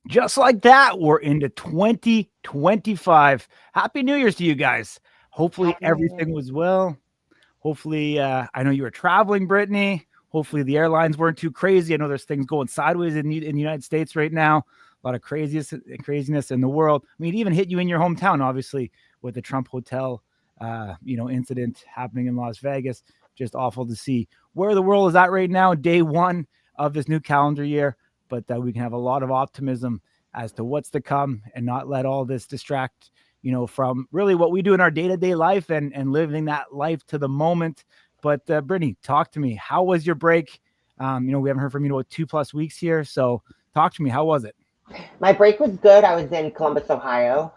Just like that, we're into 2025. Happy New Year's to you guys. Hopefully Happy New Year. everything was well. Hopefully, I know you were traveling, Brittany. Hopefully the airlines weren't too crazy. I know there's things going sideways in the United States right now. A lot of craziness in the world. I mean, it even hit you in your hometown, obviously, with the Trump Hotel, incident happening in Las Vegas. Just awful to see where the world is at right now, day one of this new calendar year. But we can have a lot of optimism as to what's to come and not let all this distract from really what we do in our day-to-day life and living that life to the moment. But Brittany, talk to me. How was your break? We haven't heard from you in about 2+ weeks here. So talk to me. How was it? My break was good. I was in Columbus, Ohio.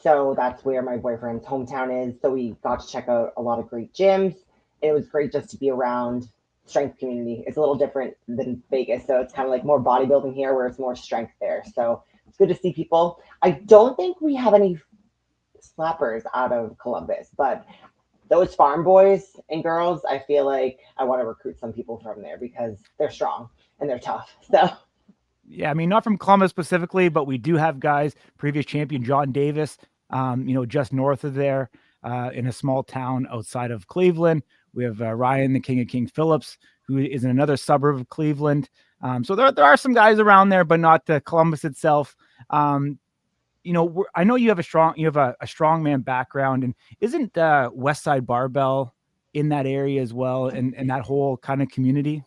So that's where my boyfriend's hometown is. So we got to check out a lot of great gyms. It was great just to be around strength community. It's a little different than Vegas. So it's kind of like more bodybuilding here where it's more strength there. So it's good to see people. I don't think we have any slappers out of Columbus, but those farm boys and girls, I feel like I want to recruit some people from there because they're strong and they're tough. So Yeah, I mean, not from Columbus specifically, but we do have guys, previous champion John Davis, just north of there, in a small town outside of Cleveland. We have Ryan, the King of King Phillips, who is in another suburb of Cleveland. So there are some guys around there, but not Columbus itself. I know you have a strongman background, and isn't West Side Barbell in that area as well, and that whole kind of community?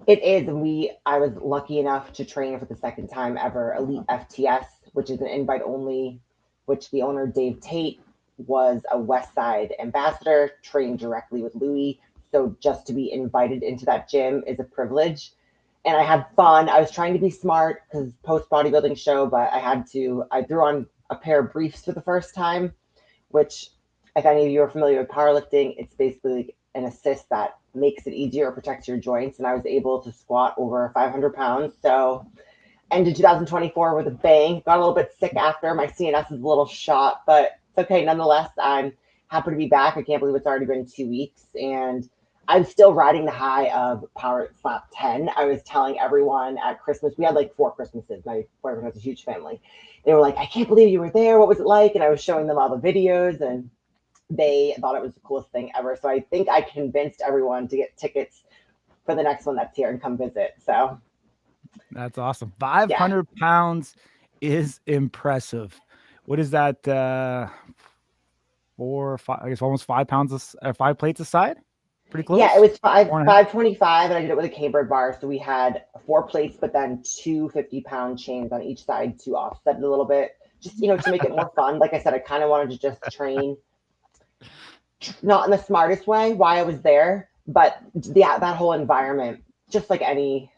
it is. And I was lucky enough to train for the second time ever Elite FTS, which is an invite only, which the owner, Dave Tate, was a West Side ambassador, trained directly with Louis. So just to be invited into that gym is a privilege. And I had fun. I was trying to be smart because post bodybuilding show, but I threw on a pair of briefs for the first time, which, if any of you are familiar with powerlifting, it's basically like an assist that makes it easier, protects your joints. And I was able to squat over 500 pounds. So ended 2024 with a bang. Got a little bit sick after. My CNS is a little shot, but it's okay. Nonetheless, I'm happy to be back. I can't believe it's already been 2 weeks. And I'm still riding the high of Power Slap 10. I was telling everyone at Christmas, we had like 4 Christmases. My boyfriend has a huge family. They were like, I can't believe you were there. What was it like? And I was showing them all the videos, and they thought it was the coolest thing ever. So I think I convinced everyone to get tickets for the next one that's here and come visit. So That's awesome. yeah, 500 pounds is impressive. What is that? 4 or 5, I guess almost 5 pounds, 5 plates aside. Pretty yeah, it close. was five Four and a half. 525, and I did it with a catered bar. So we had 4 plates, but then two 50-pound chains on each side to offset it a little bit, just to make it more fun. Like I said, I kind of wanted to just train, not in the smartest way, why I was there, but yeah, that whole environment, just like any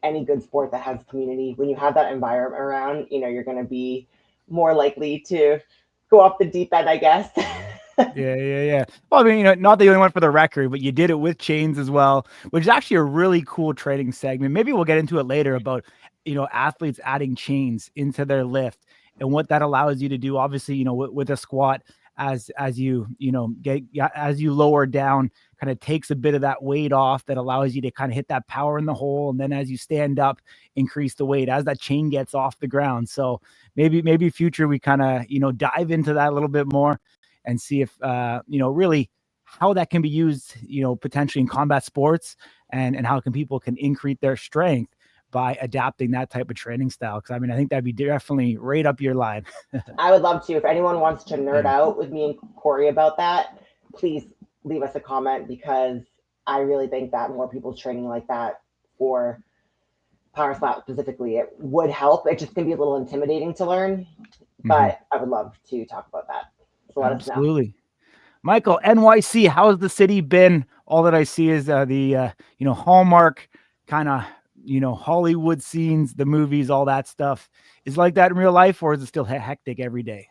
good sport that has community, when you have that environment around, you're going to be more likely to go off the deep end, I guess. Yeah. Well, I mean, not that you only went for the record, but you did it with chains as well, which is actually a really cool training segment. Maybe we'll get into it later about, athletes adding chains into their lift and what that allows you to do. Obviously, with a squat, as as you lower down, kind of takes a bit of that weight off that allows you to kind of hit that power in the hole. And then as you stand up, increase the weight as that chain gets off the ground. So maybe future we kind of, dive into that a little bit more and see if really how that can be used, potentially in combat sports, and how people can increase their strength by adapting that type of training style. Because I mean, I think that'd be definitely right up your line. I would love to. If anyone wants to nerd Yeah. out with me and Corey about that, please leave us a comment because I really think that more people training like that for power slap specifically, it would help. It just can be a little intimidating to learn, Mhm. but I would love to talk about that. So let us know. Absolutely. Michael, NYC, how has the city been? All that I see is the Hallmark kind of Hollywood scenes, the movies, all that stuff. Is it like that in real life, or is it still hectic every day?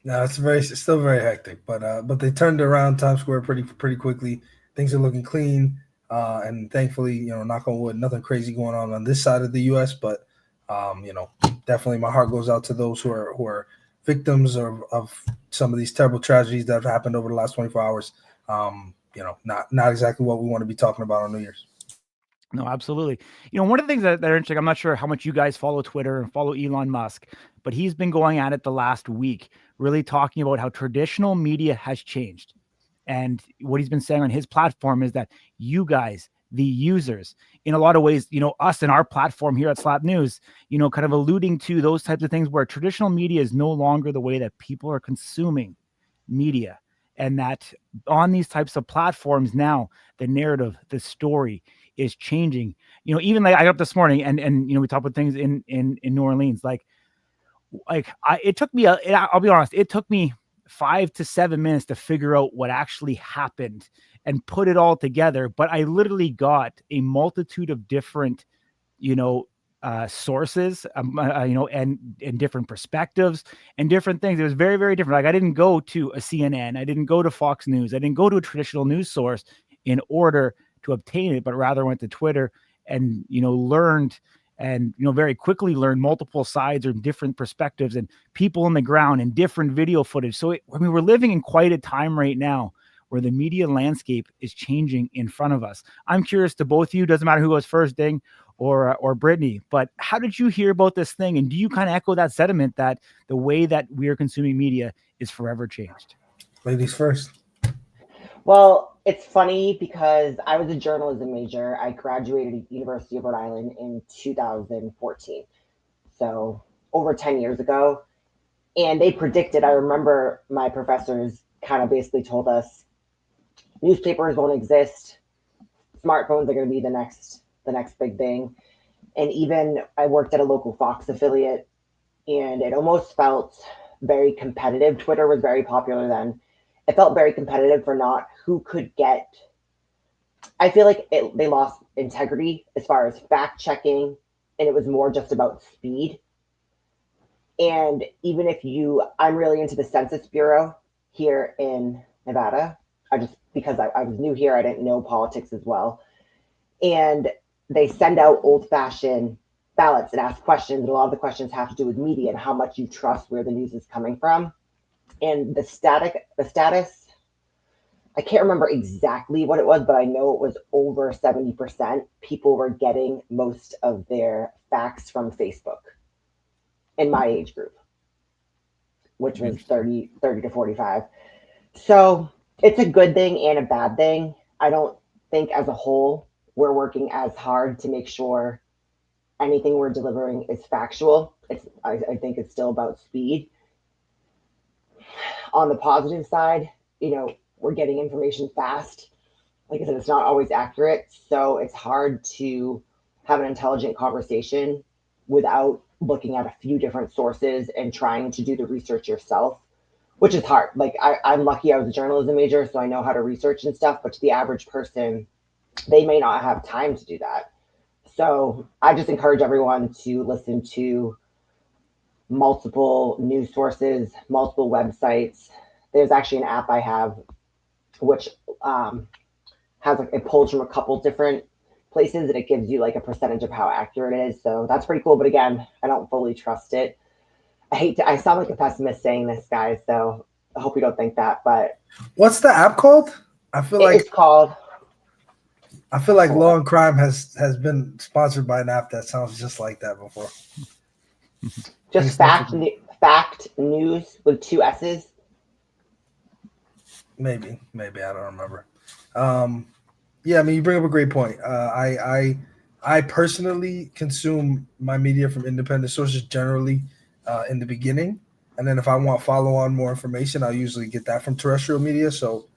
No, it's still very hectic, but they turned around Times Square pretty quickly. Things are looking clean, and thankfully, knock on wood, nothing crazy going on this side of the U.S. But definitely, my heart goes out to those who are victims of some of these terrible tragedies that have happened over the last 24 hours. Not exactly what we want to be talking about on New Year's. No, absolutely. One of the things that are interesting, I'm not sure how much you guys follow Twitter and follow Elon Musk, but he's been going at it the last week, really talking about how traditional media has changed. And what he's been saying on his platform is that you guys, the users, in a lot of ways, us and our platform here at Slap News, kind of alluding to those types of things where traditional media is no longer the way that people are consuming media. And that on these types of platforms now, the narrative, the story is changing. Even like I got up this morning and we talked about things in New Orleans. It took me I'll be honest, it took me 5 to 7 minutes to figure out what actually happened and put it all together. But I literally got a multitude of different, sources, and different perspectives and different things. It was very, very different. Like I didn't go to a CNN, I didn't go to Fox News, I didn't go to a traditional news source in order to obtain it, but rather went to Twitter and learned and very quickly learned multiple sides or different perspectives and people on the ground and different video footage. So we're living in quite a time right now where the media landscape is changing in front of us. I'm curious to both of you, doesn't matter who goes first, Ding or Brittany, but how did you hear about this thing? And do you kind of echo that sentiment that the way that we are consuming media is forever changed? Ladies first. Well, it's funny because I was a journalism major. I graduated at University of Rhode Island in 2014. So over 10 years ago. And they predicted, I remember my professors kind of basically told us newspapers won't exist. Smartphones are going to be the next big thing. And even I worked at a local Fox affiliate and it almost felt very competitive. Twitter was very popular then. It felt very competitive for not who could get. I feel like they lost integrity as far as fact checking, and it was more just about speed. And even if I'm really into the Census Bureau here in Nevada. Because I was new here, I didn't know politics as well. And they send out old fashioned ballots and ask questions. And a lot of the questions have to do with media and how much you trust where the news is coming from. And the status, I can't remember exactly what it was, but I know it was over 70%. People were getting most of their facts from Facebook in my age group, which was 30 to 45. So it's a good thing and a bad thing. I don't think as a whole, we're working as hard to make sure anything we're delivering is factual. I think it's still about speed. On the positive side, we're getting information fast. Like I said, it's not always accurate. So it's hard to have an intelligent conversation without looking at a few different sources and trying to do the research yourself, which is hard. Like I'm lucky I was a journalism major, so I know how to research and stuff, but to the average person, they may not have time to do that. So I just encourage everyone to listen to multiple news sources, multiple websites. There's actually an app I have which it pulls from a couple different places and it gives you like a percentage of how accurate it is. So that's pretty cool. But again, I don't fully trust it. I sound like a pessimist saying this, guys, so I hope you don't think that. But what's the app called? I feel like Law and Crime has been sponsored by an app that sounds just like that before. Just fact news with 2 S's. Maybe I don't remember. Yeah, I mean, you bring up a great point. I personally consume my media from independent sources generally in the beginning, and then if I want follow on more information, I'll usually get that from terrestrial media. So,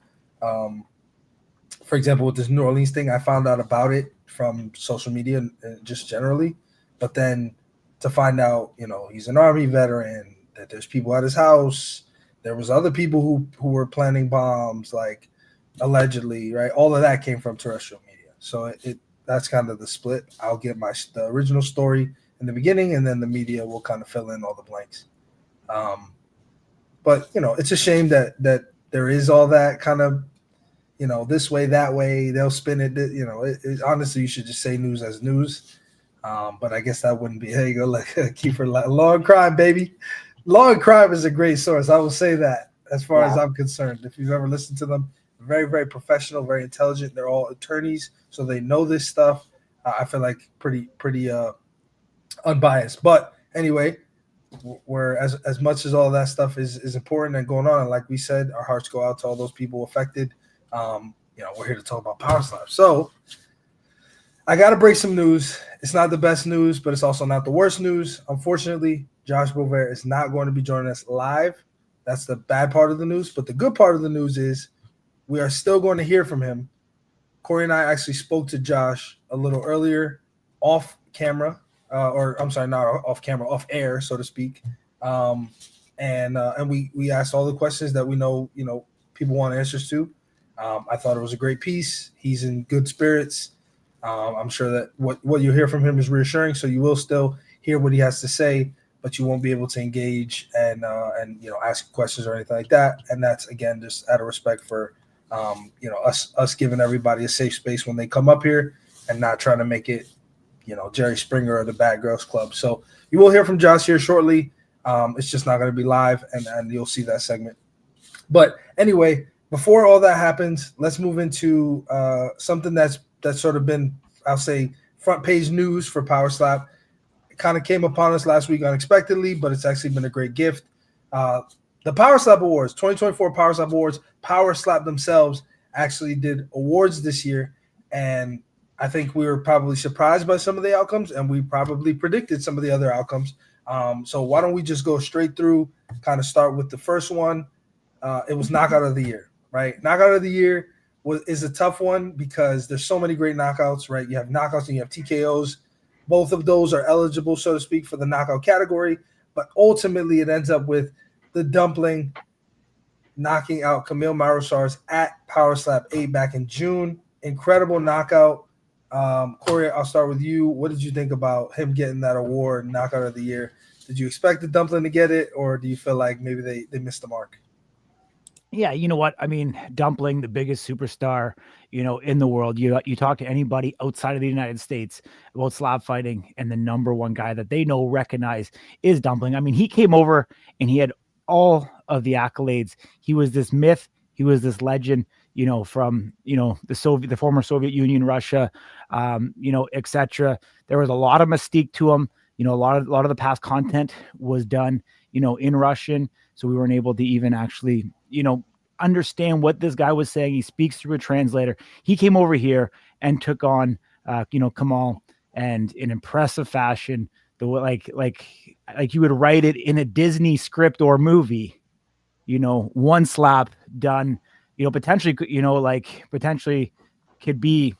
for example, with this New Orleans thing, I found out about it from social media just generally, but then to find out, he's an Army veteran, that there's people at his house. There was other people who were planting bombs, like allegedly, right? All of that came from terrestrial media. So that's kind of the split. I'll get the original story in the beginning, and then the media will kind of fill in all the blanks. But it's a shame that there is all that kind of, this way, that way. They'll spin it. Honestly, you should just say news as news. But I guess that wouldn't be. There you go, like Kiefer, Law and Crime, baby. Law and Crime is a great source. I will say that as far as I'm concerned. If you've ever listened to them, very, very professional, very intelligent. They're all attorneys, so they know this stuff. I feel like pretty unbiased. But anyway, we're as much as all that stuff is important and going on, and like we said, our hearts go out to all those people affected. We're here to talk about Power Slap. So I got to break some news. It's not the best news, but it's also not the worst news. Unfortunately, Josh Boisvert is not going to be joining us live. That's the bad part of the news. But the good part of the news is we are still going to hear from him. Corey and I actually spoke to Josh a little earlier off camera, or I'm sorry, not off camera, off air, so to speak. And we asked all the questions that we know, people want answers to. I thought it was a great piece. He's in good spirits. I'm sure that what you hear from him is reassuring. So you will still hear what he has to say, but you won't be able to engage and ask questions or anything like that. And that's again just out of respect for us giving everybody a safe space when they come up here and not trying to make it Jerry Springer or the Bad Girls Club. So you will hear from Josh here shortly. It's just not going to be live, and you'll see that segment. But anyway, before all that happens, let's move into something that's sort of been, I'll say, front page news for Power Slap. It kind of came upon us last week unexpectedly, but it's actually been a great gift. The Power Slap Awards, 2024 Power Slap Awards, Power Slap themselves actually did awards this year, and I think we were probably surprised by some of the outcomes, and we probably predicted some of the other outcomes. So why don't we just go straight through, kind of start with the first one. It was Knockout of the Year, right? Knockout of the Year is a tough one because there's so many great knockouts, right? You have knockouts and you have TKOs. Both of those are eligible, so to speak, for the knockout category, but ultimately it ends up with the Dumpling knocking out Camille Marosars at Power Slap 8 back in June. Incredible knockout. Corey, I'll start with you. What did you think about him getting that award, Knockout of the Year? Did you expect the Dumpling to get it, or do you feel like maybe they missed the mark? Yeah, you know what? I mean, Dumpling, the biggest superstar, in the world. You talk to anybody outside of the United States about slap fighting, and the number one guy that they recognize is Dumpling. I mean, he came over and he had all of the accolades. He was this myth. He was this legend, from the former Soviet Union, Russia, etc. There was a lot of mystique to him. A lot of the past content was done, in Russian. So we weren't able to even actually, understand what this guy was saying. He speaks through a translator. He came over here and took on, Kamal, and in impressive fashion, the like you would write it in a Disney script or movie. One slap done. Potentially, potentially could be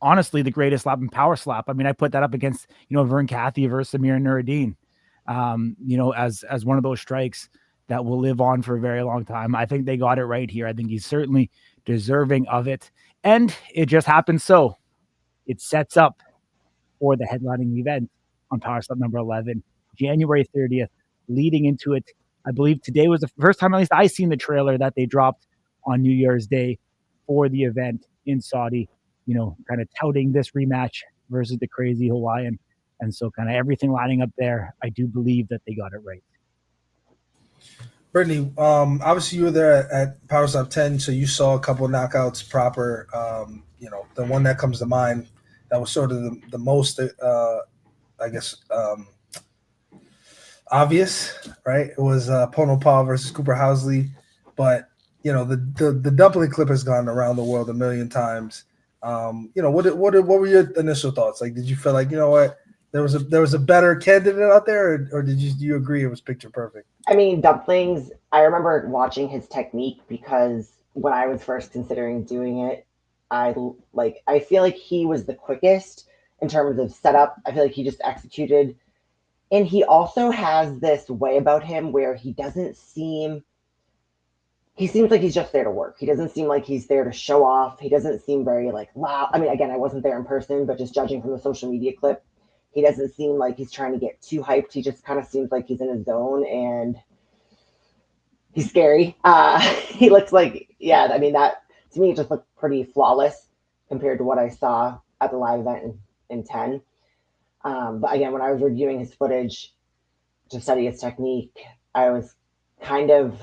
honestly the greatest slap in Power Slap. I mean, I put that up against Vern Cathy versus Samir Nuruddin. As one of those strikes that will live on for a very long time. I think they got it right here. I think he's certainly deserving of it. And it just happens so. It sets up for the headlining event on Power Slap number 11, January 30th, leading into it. I believe today was the first time, at least I seen the trailer that they dropped on New Year's Day for the event in Saudi, kind of touting this rematch versus the crazy Hawaiian. And so kind of everything lining up there, I do believe that they got it right. Brittany, obviously you were there at Power Slap 10, so you saw a couple knockouts proper. The one that comes to mind that was sort of the most, I guess, obvious, right? It was Pono Pa versus Cooper Housley. But, the Dumpling clip has gone around the world a million times. What were your initial thoughts? Like, did you feel like, what, there was a better candidate out there, or do you agree it was picture perfect? I mean, Dumplings, I remember watching his technique because when I was first considering doing it, I feel like he was the quickest in terms of setup. I feel like he just executed. And he also has this way about him where he seems like he's just there to work. He doesn't seem like he's there to show off. He doesn't seem very loud. I mean, again, I wasn't there in person, but just judging from the social media clip, he doesn't seem like he's trying to get too hyped. He just kind of seems like he's in his zone, and he's scary. He looks like, yeah, I mean, that to me, it just looked pretty flawless compared to what I saw at the live event in 10. But again, when I was reviewing his footage to study his technique, I was kind of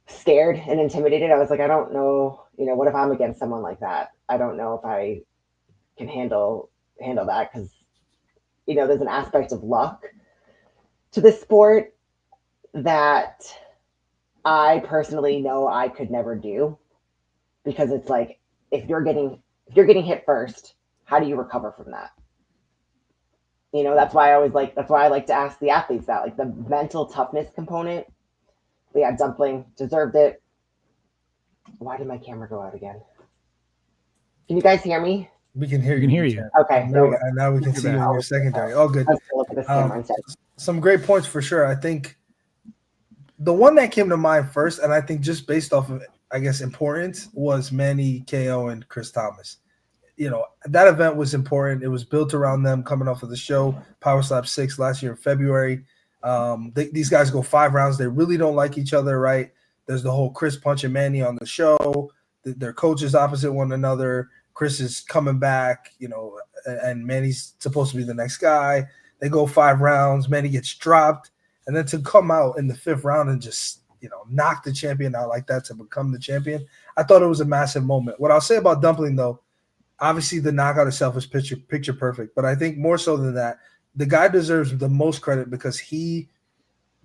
scared and intimidated. I was like, I don't know, what if I'm against someone like that? I don't know if I can handle handle that because, there's an aspect of luck to the sport that I personally know I could never do because it's like if you're getting hit first, how do you recover from that? That's why I like to ask the athletes that, like the mental toughness component. But yeah, Dumpling deserved it. Why did my camera go out again? Can you guys hear me? We can hear We you. can hear you. Okay, And there we go. now we can see you in your secondary. All good. Let's look at this camera instead. Some great points for sure. I think the one that came to mind first, and I think just based off of, I guess, importance, was Manny KO and Chris Thomas. That event was important. It was built around them coming off of the show, Power Slap 6 last year in February. These guys go 5 rounds. They really don't like each other, right? There's the whole Chris punching Manny on the show. Their coaches opposite one another. Chris is coming back, and Manny's supposed to be the next guy. They go 5 rounds. Manny gets dropped. And then to come out in the 5th round and just, knock the champion out like that to become the champion, I thought it was a massive moment. What I'll say about Dumpling, though, obviously the knockout itself is picture perfect. But I think more so than that, the guy deserves the most credit because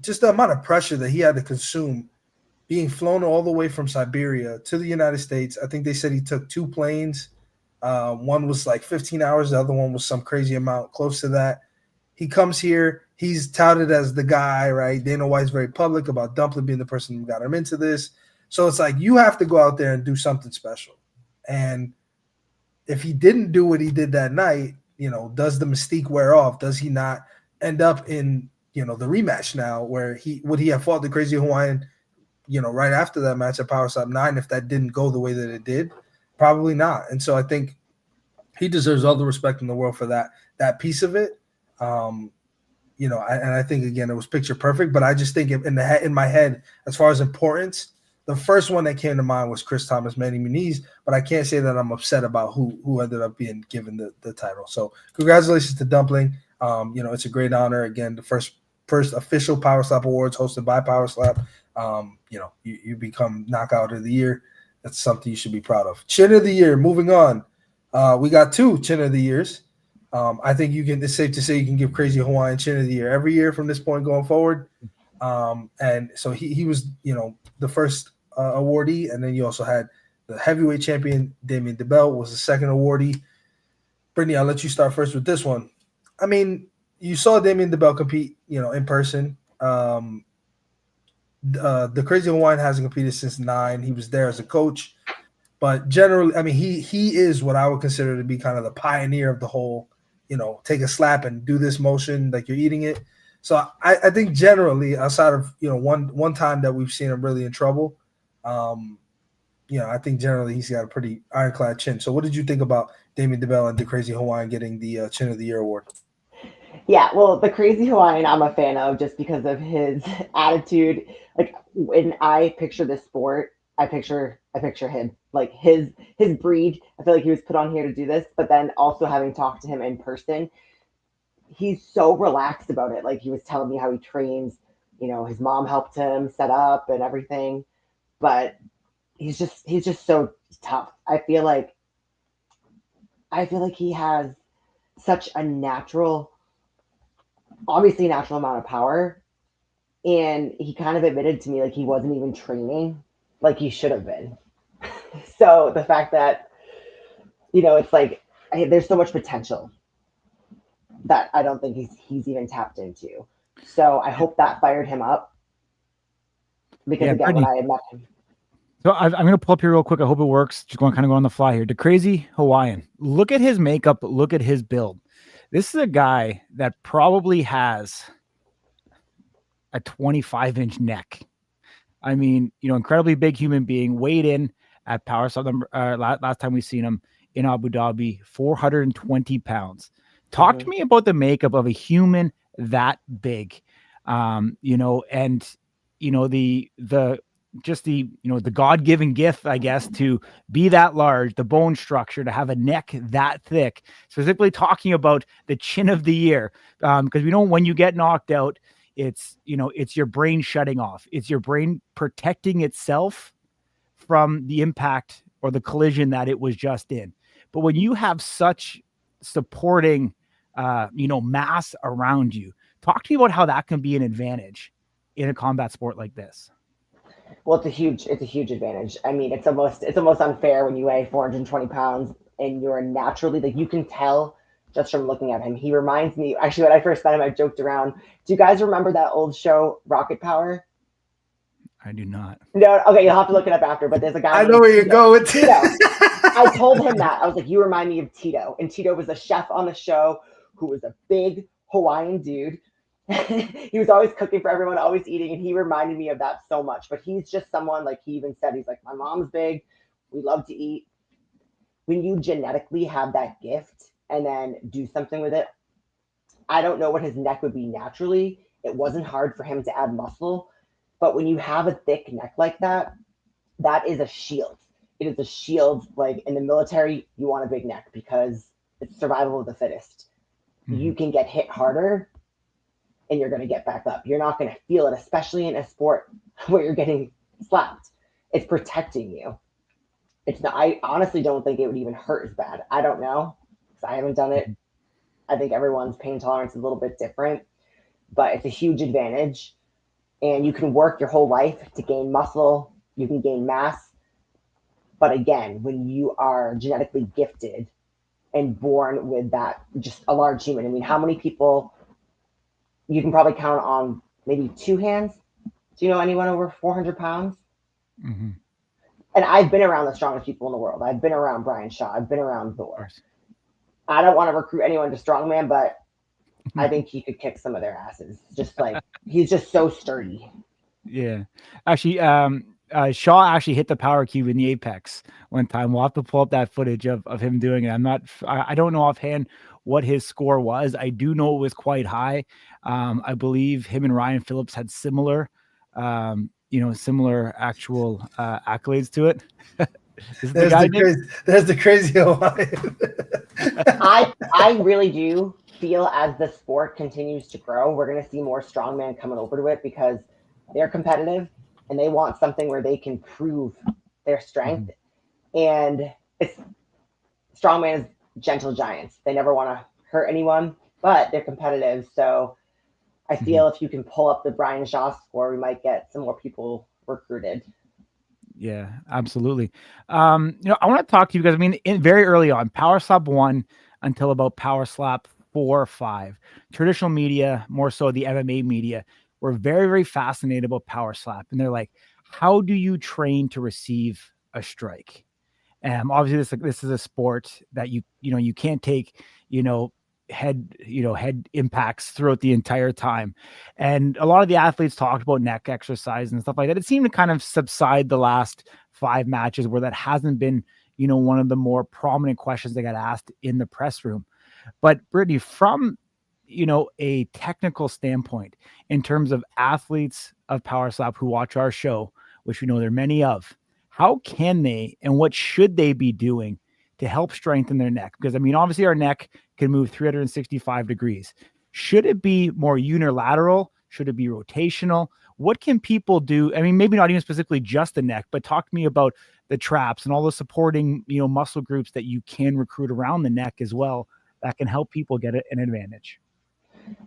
just the amount of pressure that he had to consume being flown all the way from Siberia to the United States. I think they said he took 2 planes. One was like 15 hours. The other one was some crazy amount close to that. He comes here. He's touted as the guy, right? Dana White's very public about Dumpling being the person who got him into this. So it's like you have to go out there and do something special. And if he didn't do what he did that night, does the mystique wear off? Does he not end up in, the rematch now where would he have fought the Crazy Hawaiian, right after that match at Power Slap 9 if that didn't go the way that it did? Probably not. And so I think he deserves all the respect in the world for that piece of it. And I think, again, it was picture perfect, but I just think in my head, as far as importance, the first one that came to mind was Chris Thomas, Manny Muniz, but I can't say that I'm upset about who ended up being given the title. So congratulations to Dumpling. It's a great honor. Again, the first official Power Slap Awards hosted by Power Slap. You become Knockout of the Year. That's something you should be proud of. Chin of the Year, moving on. We got 2 Chin of the Years. I think it's safe to say you can give Crazy Hawaiian Chin of the Year every year from this point going forward. And so he was, the first awardee, and then you also had the heavyweight champion, Damien DeBell, was the second awardee. Brittany, I'll let you start first with this one. I mean, you saw Damien DeBell compete, in person. The Crazy Hawaiian hasn't competed since 9. He was there as a coach. But generally, I mean, he is what I would consider to be kind of the pioneer of the whole, take a slap and do this motion like you're eating it. So I think generally, outside of, one time that we've seen him really in trouble, I think generally he's got a pretty ironclad chin. So what did you think about Damien DeBell and the Crazy Hawaiian getting the Chin of the Year award? Yeah, well, the Crazy Hawaiian I'm a fan of just because of his attitude. Like when I picture this sport, I picture him, like his breed. I feel like he was put on here to do this, but then also having talked to him in person, he's so relaxed about it. Like he was telling me how he trains, his mom helped him set up and everything, but he's just so tough. I feel like he has such a natural amount of power, and he kind of admitted to me like he wasn't even training like he should have been. So the fact that it's like there's so much potential that I don't think he's even tapped into. So I hope that fired him up because again, when I met him. So I'm going to pull up here real quick. I hope it works. Just going to kind of go on the fly here. The Crazy Hawaiian. Look at his makeup. Look at his build. This is a guy that probably has a 25-inch neck. I mean, incredibly big human being, weighed in at Power Slap last time we seen him in Abu Dhabi, 420 pounds. Talk to me about the makeup of a human that big, and the God-given gift, I guess, to be that large, the bone structure, to have a neck that thick, specifically talking about the Chin of the Year, because we know when you get knocked out, it's your brain shutting off. It's your brain protecting itself from the impact or the collision that it was just in. But when you have such supporting, mass around you. Talk to me about how that can be an advantage in a combat sport like this. Well, it's a huge advantage. I mean, it's almost unfair when you weigh 420 pounds and you're naturally, like, you can tell just from looking at him. He reminds me, actually, when I first met him, I joked around. Do you guys remember that old show, Rocket Power? I do not. No, okay, you'll have to look it up after. But there's a guy. I know where you're going. Tito. I told him that. I was like, you remind me of Tito. And Tito was a chef on the show who was a big Hawaiian dude. He was always cooking for everyone, always eating, and he reminded me of that so much. But he's just someone, like, he even said, he's like, my mom's big, we love to eat. When you genetically have that gift and then do something with it, I don't know what his neck would be naturally. It wasn't hard for him to add muscle, but when you have a thick neck like that, that is a shield. It is a shield. Like in the military, you want a big neck because it's survival of the fittest. Mm-hmm. You can get hit harder and you're going to get back up. You're not going to feel it, especially in a sport where you're getting slapped. It's protecting you. It's not, I honestly don't think it would even hurt as bad. I don't know because I haven't done it. I think everyone's pain tolerance is a little bit different, but it's a huge advantage. And you can work your whole life to gain muscle. You can gain mass. But again, when you are genetically gifted and born with that, just a large human. I mean, how many people, you can probably count on maybe two hands. Do you know anyone over 400 pounds? Mm-hmm. And I've been around the strongest people in the world. I've been around Brian Shaw. I've been around Thor. I don't want to recruit anyone to strongman, but I think he could kick some of their asses. Just like, he's just so sturdy. Yeah. Actually, Shaw actually hit the power cube in the apex one time. We'll have to pull up that footage of him doing it. I don't know offhand what his score was. I do know it was quite high. I believe him and Ryan Phillips had similar actual accolades to it. There's the crazy Hawaiian. I really do feel as the sport continues to grow, we're going to see more strongmen coming over to it because they're competitive and they want something where they can prove their strength. Mm-hmm. And it's strongman is gentle giants. They never want to hurt anyone, but they're competitive. So I feel if you can pull up the Brian Shaw score, we might get some more people recruited. Yeah, absolutely. I want to talk to you because, I mean, very early on, Power Slap 1 until about Power Slap 4 or 5, traditional media, more so the MMA media, were very, very fascinated about Power Slap. And they're like, how do you train to receive a strike? Obviously, this is a sport that you can't take, head impacts throughout the entire time. And a lot of the athletes talked about neck exercise and stuff like that. It seemed to kind of subside the last 5 matches where that hasn't been, one of the more prominent questions that got asked in the press room. But Brittany, from, a technical standpoint, in terms of athletes of Power Slap who watch our show, which we know there are many of, how can they and what should they be doing to help strengthen their neck? Because, I mean, obviously our neck can move 365 degrees. Should it be more unilateral? Should it be rotational? What can people do? I mean, maybe not even specifically just the neck, but talk to me about the traps and all the supporting, muscle groups that you can recruit around the neck as well that can help people get an advantage.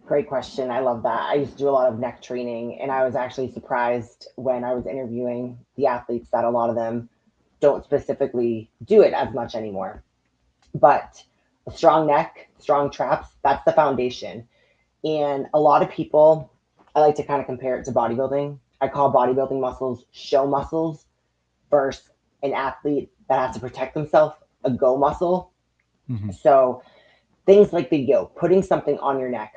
Great question. I love that. I used to do a lot of neck training, and I was actually surprised when I was interviewing the athletes that a lot of them don't specifically do it as much anymore. But a strong neck, strong traps, that's the foundation. And a lot of people, I like to kind of compare it to bodybuilding. I call bodybuilding muscles show muscles versus an athlete that has to protect themselves, a go muscle. Mm-hmm. So things like the yoke, putting something on your neck,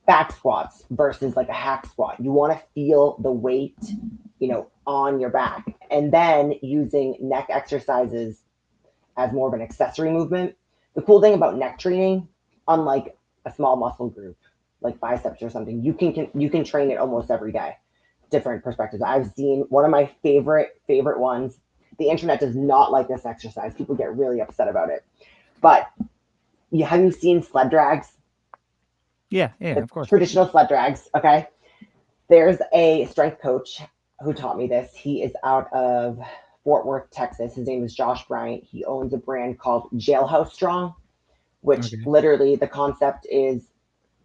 back squats versus like a hack squat. You want to feel the weight, on your back. And then using neck exercises as more of an accessory movement. The cool thing about neck training, unlike a small muscle group like biceps or something, you can train it almost every day. Different perspectives. I've seen one of my favorite ones. The internet does not like this exercise. People get really upset about it. But have you seen sled drags? Yeah, of course. Traditional sled drags. Okay. There's a strength coach who taught me this. He is out of Fort Worth, Texas. His name is Josh Bryant. He owns a brand called Jailhouse Strong, which Okay. literally the concept is,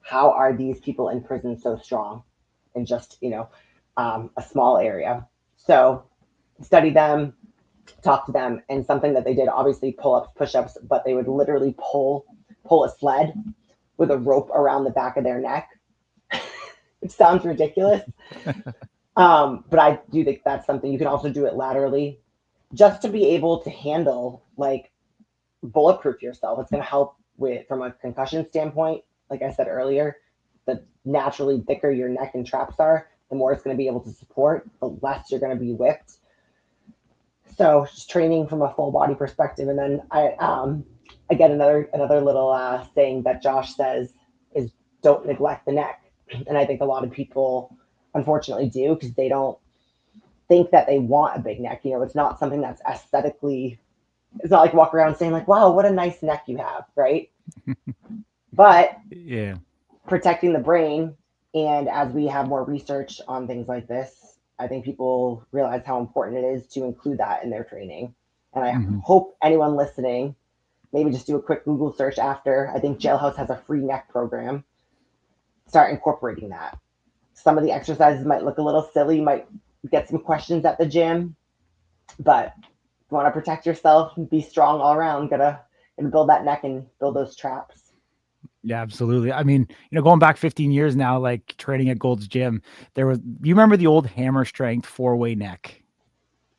how are these people in prison so strong in just, a small area? So study them, talk to them, and something that they did, obviously pull-ups, push-ups, but they would literally pull a sled with a rope around the back of their neck. It sounds ridiculous. But I do think that's something you can also do it laterally, just to be able to handle, like, bulletproof yourself. It's going to help with, from a concussion standpoint. Like I said earlier, the naturally thicker your neck and traps are, the more it's going to be able to support, the less you're going to be whipped. So just training from a full body perspective. And then again, another little thing that Josh says is, don't neglect the neck. And I think a lot of people unfortunately do, because they don't think that they want a big neck. It's not something that's aesthetically, it's not like walk around saying like, wow, what a nice neck you have, right? But Yeah. protecting the brain, and as we have more research on things like this, I think people realize how important it is to include that in their training. And I hope anyone listening, maybe just do a quick Google search after. I think Jailhouse has a free neck program. Start incorporating that. Some of the exercises might look a little silly, you might get some questions at the gym, but if you want to protect yourself and be strong all around, gotta build that neck and build those traps. Yeah, absolutely. I mean, going back 15 years now, like training at Gold's Gym, you remember the old hammer strength 4-way neck?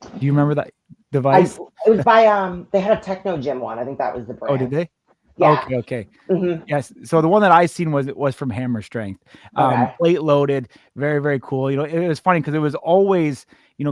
Do you remember that device? It was by they had a techno gym one. I think that was the brand. Oh, did they? Yeah. Okay. Yes. So the one that I seen was from Hammer Strength. Okay. Plate loaded, very, very cool. It was funny because it was always,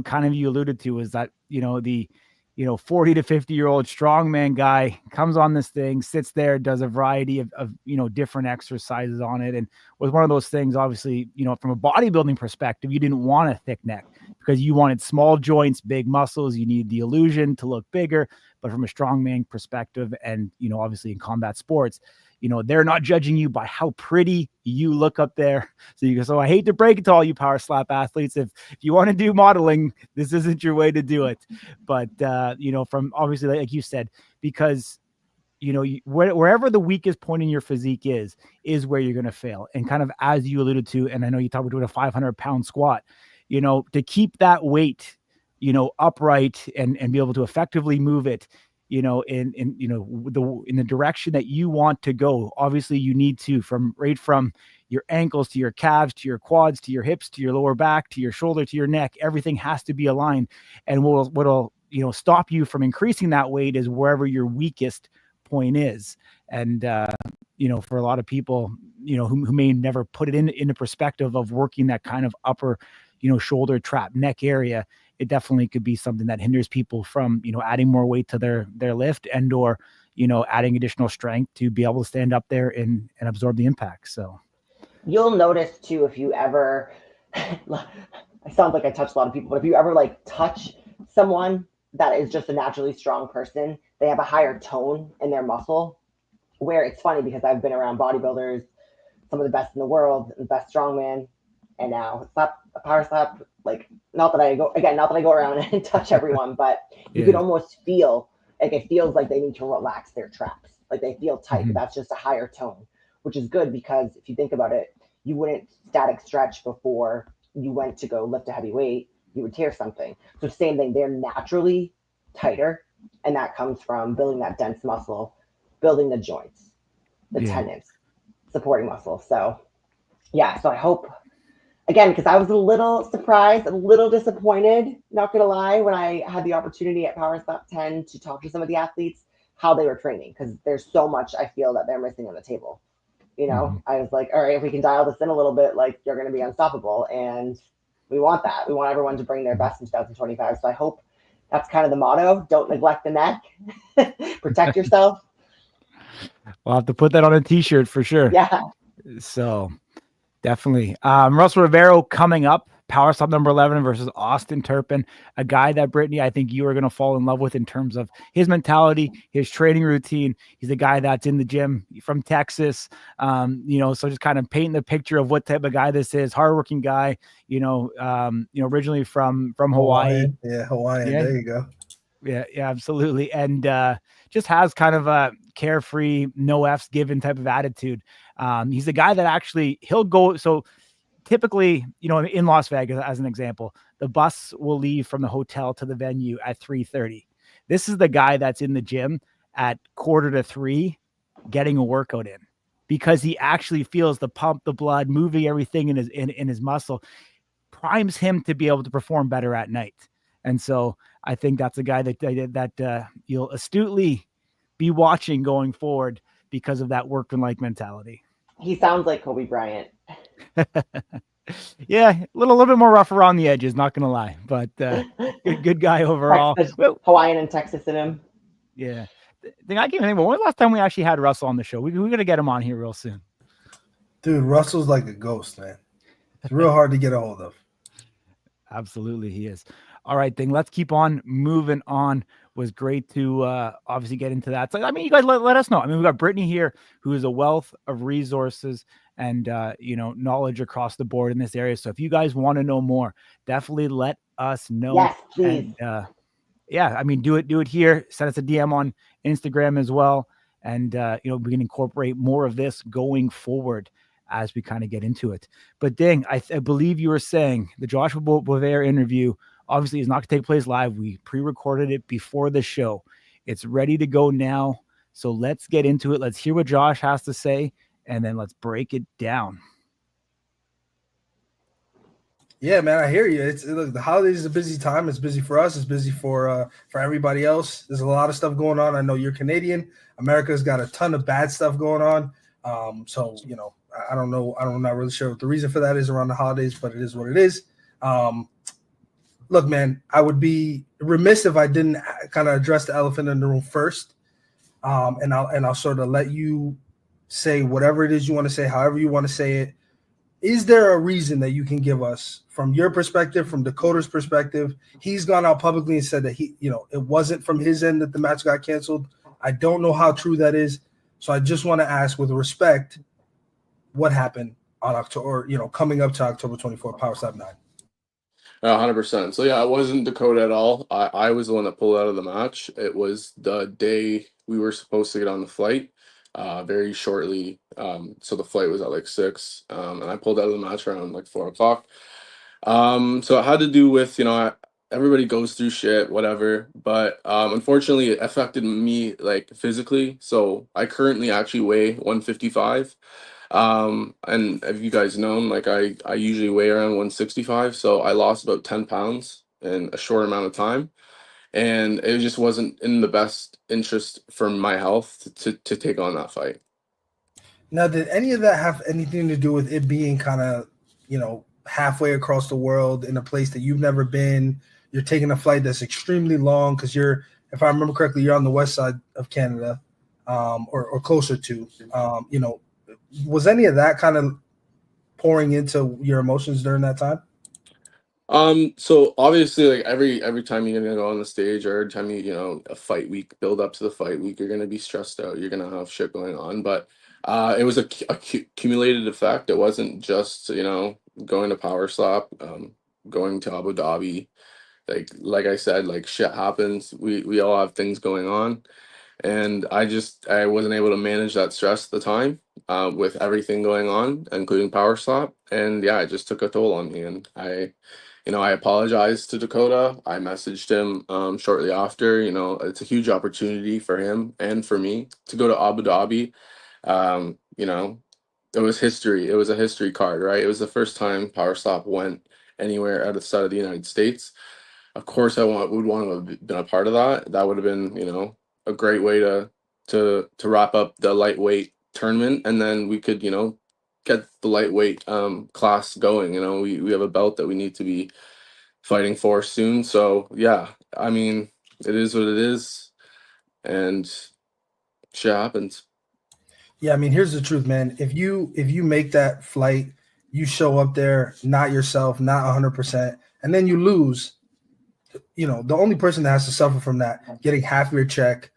kind of, you alluded to, is that, the 40 to 50-year-old strongman guy comes on this thing, sits there, does a variety of different exercises on it. And was one of those things, obviously, from a bodybuilding perspective, you didn't want a thick neck because you wanted small joints, big muscles. You needed the illusion to look bigger. But from a strongman perspective, and, obviously in combat sports, they're not judging you by how pretty you look up there. So I hate to break it to all you power slap athletes. If you want to do modeling, this isn't your way to do it. But, from obviously, like you said, because, wherever the weakest point in your physique is where you're going to fail. And kind of, as you alluded to, and I know you talked about doing a 500-pound squat, to keep that weight, upright and be able to effectively move it, in the direction that you want to go. Obviously you need to, from your ankles to your calves, to your quads, to your hips, to your lower back, to your shoulder, to your neck, everything has to be aligned. And what'll stop you from increasing that weight is wherever your weakest point is. And, for a lot of people, who may never put it into perspective of working that kind of upper, shoulder, trap, neck area, it definitely could be something that hinders people from, adding more weight to their lift and, or, adding additional strength to be able to stand up there and absorb the impact. So you'll notice too, if you ever, I sound like I touch a lot of people, but if you ever like touch someone that is just a naturally strong person, they have a higher tone in their muscle. Where it's funny because I've been around bodybuilders, some of the best in the world, the best strongman, and now a power slap. Like, not that I go around and touch everyone, but you can almost feel like it feels like they need to relax their traps, like they feel tight. But that's just a higher tone, which is good, because if you think about it, you wouldn't static stretch before you went to go lift a heavy weight. You would tear something. So same thing, they're naturally tighter, and that comes from building that dense muscle, building the joints, the tendons, supporting muscle. So so I hope, again, because I was a little surprised, a little disappointed, not gonna lie, when I had the opportunity at Power Slap 10 to talk to some of the athletes, how they were training, because there's so much I feel that they're missing on the table. I was like, all right, if we can dial this in a little bit, like, you're going to be unstoppable. And we want that. We want everyone to bring their best in 2025. So I hope that's kind of the motto. Don't neglect the neck. Protect yourself. We'll have to put that on a t-shirt for sure. Yeah. So definitely. Russell Rivero coming up, Power Slap number 11 versus Austin Turpin, a guy that, Brittany, I think you are going to fall in love with in terms of his mentality, his training routine. He's a guy that's in the gym from Texas. So just kind of painting the picture of what type of guy this is. Hardworking guy, originally from Hawaii. Yeah, Hawaiian. Yeah. There you go. Yeah, absolutely. And just has kind of a carefree, no F's given type of attitude. He's a guy that actually he'll go. So typically, in Las Vegas, as an example, the bus will leave from the hotel to the venue at 3:30. This is the guy that's in the gym at 2:45, getting a workout in, because he actually feels the pump, the blood, moving everything in his muscle, primes him to be able to perform better at night. And so I think that's a guy that you'll astutely be watching going forward because of that workman-like mentality. He sounds like Kobe Bryant. Yeah, a little bit more rough around the edges, not gonna lie, but good guy overall. Hawaiian and Texas in him. Yeah, I can't even think. When was the last time we actually had Russell on the show? We're gonna get him on here real soon. Dude, Russell's like a ghost, man. It's real hard to get a hold of. Absolutely, he is. All right, then let's keep on moving on. Was great to obviously get into that. So, I mean, you guys let us know. I mean, we've got Brittany here, who is a wealth of resources and knowledge across the board in this area. So if you guys want to know more, definitely let us know. Yes, please. And, yeah, I mean, do it here. Send us a DM on Instagram as well. And, we can incorporate more of this going forward as we kind of get into it. But Ding, I believe you were saying the Joshua Boisvert interview obviously is not going to take place live. We pre-recorded it before the show. It's ready to go now. So let's get into it. Let's hear what Josh has to say, and then let's break it down. Yeah, man, I hear you. Look, the holidays is a busy time. It's busy for us. It's busy for everybody else. There's a lot of stuff going on. I know you're Canadian. America's got a ton of bad stuff going on. So I don't know. I'm not really sure what the reason for that is around the holidays, but it is what it is. Look, man, I would be remiss if I didn't kind of address the elephant in the room first. And I'll sort of let you say whatever it is you want to say, however you want to say it. Is there a reason that you can give us from your perspective, from Dakota's perspective? He's gone out publicly and said that it wasn't from his end that the match got canceled. I don't know how true that is. So I just want to ask with respect, what happened on October, coming up to October 24th, Power Slap 9? 100%. So yeah, it wasn't Dakota at all. I was the one that pulled out of the match. It was the day we were supposed to get on the flight, very shortly. So the flight was at like 6, and I pulled out of the match around like 4 o'clock. So it had to do with, everybody goes through shit, whatever. But unfortunately, it affected me like physically. So I currently actually weigh 155. And have you guys known, like I usually weigh around 165, so I lost about 10 pounds in a short amount of time, and it just wasn't in the best interest for my health to take on that fight. Now, did any of that have anything to do with it being kind of, halfway across the world in a place that you've never been? You're taking a flight that's extremely long because if I remember correctly, you're on the west side of Canada, or closer to, was any of that kind of pouring into your emotions during that time? So obviously, like every time you're gonna go on the stage, or every time a fight week, build up to the fight week, you're gonna be stressed out. You're gonna have shit going on, but it was a accumulated effect. It wasn't just going to Power Slap, going to Abu Dhabi. Like I said, like shit happens. We all have things going on. And I wasn't able to manage that stress at the time, with everything going on, including Power Slap. And yeah, it just took a toll on me. And I apologized to Dakota. I messaged him shortly after. It's a huge opportunity for him and for me to go to Abu Dhabi. It was history. It was a history card, right? It was the first time Power Slap went anywhere outside of the United States. Of course, would want to have been a part of that. That would have been, a great way to wrap up the lightweight tournament, and then we could get the lightweight class going. We have a belt that we need to be fighting for soon. So yeah, I mean, it is what it is, and shit happens. Yeah, I mean, here's the truth, man. If you make that flight, you show up there not yourself, not 100%, and then you lose, the only person that has to suffer from that, getting half your check,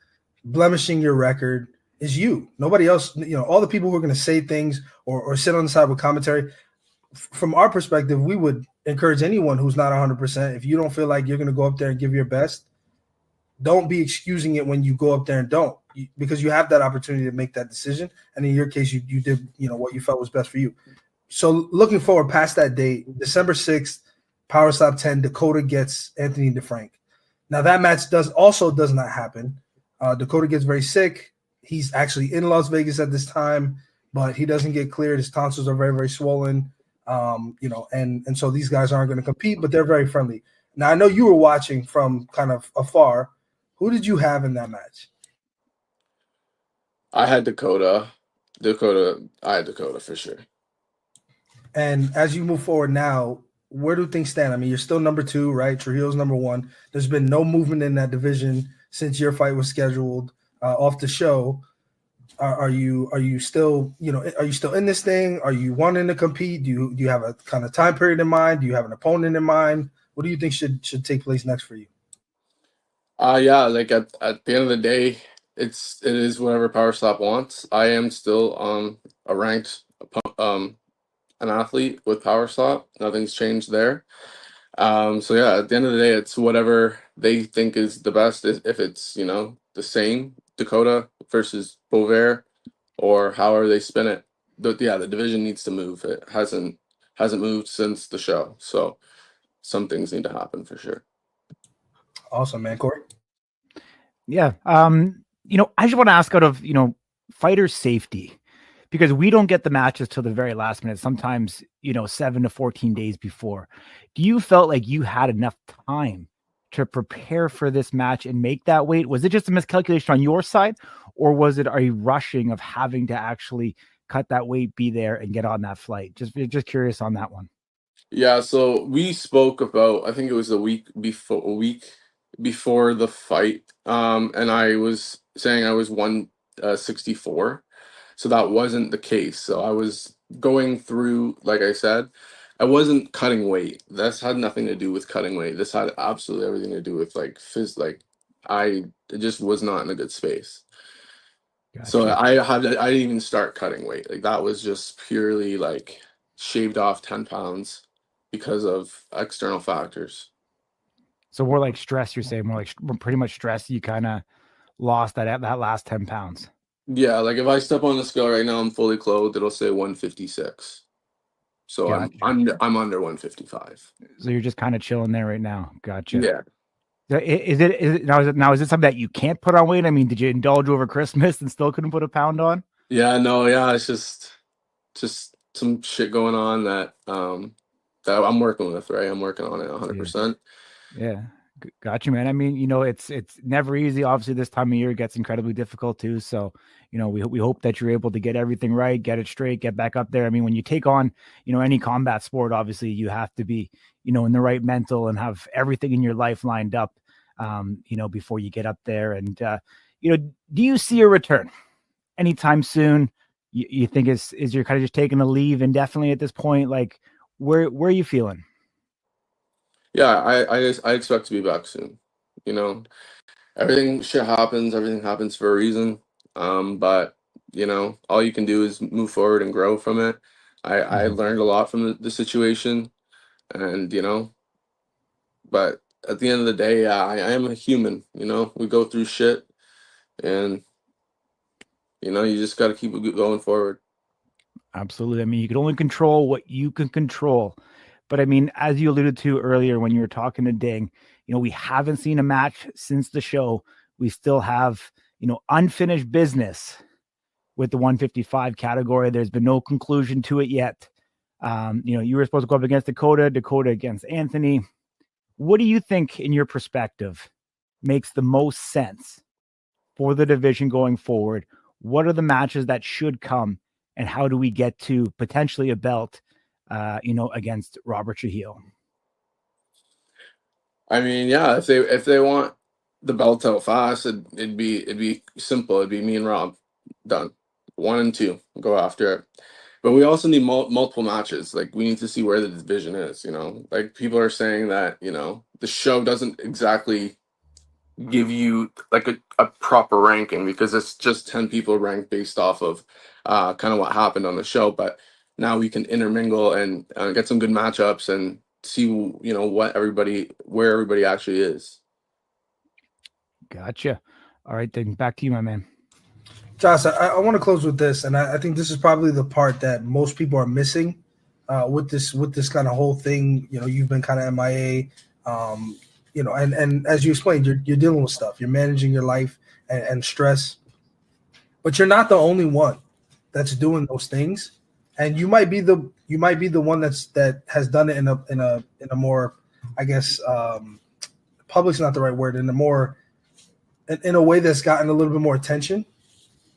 blemishing your record, is you. Nobody else. All the people who are going to say things or sit on the side with commentary. From our perspective, we would encourage anyone who's not 100%. If you don't feel like you're going to go up there and give your best, don't be excusing it when you go up there and don't, because you have that opportunity to make that decision. And in your case, you did, what you felt was best for you. So looking forward past that date, December 6th, Power Slap 10, Dakota gets Anthony DeFrank. Now that match does not happen. Dakota gets very sick. He's actually in Las Vegas at this time, but he doesn't get cleared. His tonsils are very, very swollen. And so these guys aren't going to compete, but they're very friendly. Now I know you were watching from kind of afar. Who did you have in that match? I had Dakota. I had Dakota for sure. And as you move forward now, where do things stand? I mean, you're still number 2, right? Trujillo's number 1. There's been no movement in that division since your fight was scheduled off the show. Are you still in this thing? Are you wanting to compete? Do you have a kind of time period in mind? Do you have an opponent in mind? What do you think should take place next for you? Yeah, like at the end of the day, it is whatever Power Slap wants. I am still a ranked an athlete with Power Slap. Nothing's changed there. So yeah, at the end of the day, it's whatever they think is the best. If it's the same Dakota versus Boisvert, or however they spin it. The division needs to move. It hasn't moved since the show. So some things need to happen for sure. Awesome, man. Corey? Yeah. I just want to ask out of, fighter safety, because we don't get the matches till the very last minute, sometimes, 7 to 14 days before. Do you felt like you had enough time to prepare for this match and make that weight? Was it just a miscalculation on your side, or was it a rushing of having to actually cut that weight, be there, and get on that flight? Just curious on that one. Yeah, so we spoke about, I think it was a week before the fight, and I was saying I was 164, so that wasn't the case. So I was going through, like I said, I wasn't cutting weight. This had nothing to do with cutting weight. This had absolutely everything to do with I just was not in a good space. Gotcha. So I didn't even start cutting weight. Like that was just purely like shaved off 10 pounds because of external factors. So more like stress, you're saying, more pretty much stress. You kind of lost that last 10 pounds. Yeah, like if I step on the scale right now, I'm fully clothed, it'll say 156. So Gotcha. I'm under 155. So you're just kind of chilling there right now. Gotcha. Yeah. Is it now? Is it something that you can't put on weight? I mean, did you indulge over Christmas and still couldn't put a pound on? Yeah, no, yeah, it's just some shit going on that that I'm working with, right? I'm working on it 100%. Yeah. Got you, man. I mean, it's never easy. Obviously, this time of year gets incredibly difficult too. So, we hope that you're able to get everything right, get it straight, get back up there. I mean, when you take on, any combat sport, obviously you have to be, in the right mental and have everything in your life lined up, before you get up there. And, do you see a return anytime soon? You think is you're kind of just taking a leave indefinitely at this point? Like, where are you feeling? Yeah, I expect to be back soon. Everything happens for a reason. But all you can do is move forward and grow from it. I learned a lot from the situation, and but at the end of the day, I am a human. We go through shit, and you just got to keep going forward. Absolutely. I mean, you can only control what you can control. But I mean, as you alluded to earlier when you were talking to Ding, we haven't seen a match since the show. We still have, unfinished business with the 155 category. There's been no conclusion to it yet. You were supposed to go up against Dakota against Anthony. What do you think, in your perspective, makes the most sense for the division going forward? What are the matches that should come, and how do we get to potentially a belt, against Robert Trujillo? I mean, yeah, if they want the belt out fast, it'd be simple. It'd be me and Rob, done. 1 and 2, go after it. But we also need multiple matches. Like we need to see where the division is. Like people are saying that the show doesn't exactly give you like a proper ranking because it's just 10 people ranked based off of kind of what happened on the show. But now we can intermingle and get some good matchups and see where everybody actually is. Gotcha. All right, then back to you, my man. Josh, I want to close with this, and I think this is probably the part that most people are missing with this kind of whole thing. You know, you've been kind of MIA, you know, and as you explained, you're dealing with stuff, you're managing your life and stress, but you're not the only one that's doing those things, and you might be the one that has done it in a more, I guess, public's not the right word, in a way that's gotten a little bit more attention.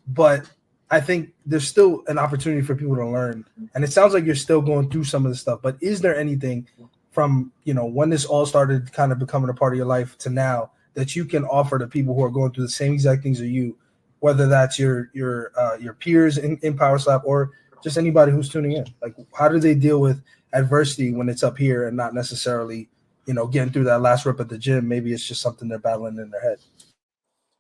But I think there's still an opportunity for people to learn. And it sounds like you're still going through some of the stuff. But is there anything from, you know, when this all started kind of becoming a part of your life to now that you can offer to people who are going through the same exact things as you, whether that's your peers in Power Slap or just anybody who's tuning in? Like, how do they deal with adversity when it's up here and not necessarily, you know, getting through that last rep at the gym? Maybe it's just something they're battling in their head.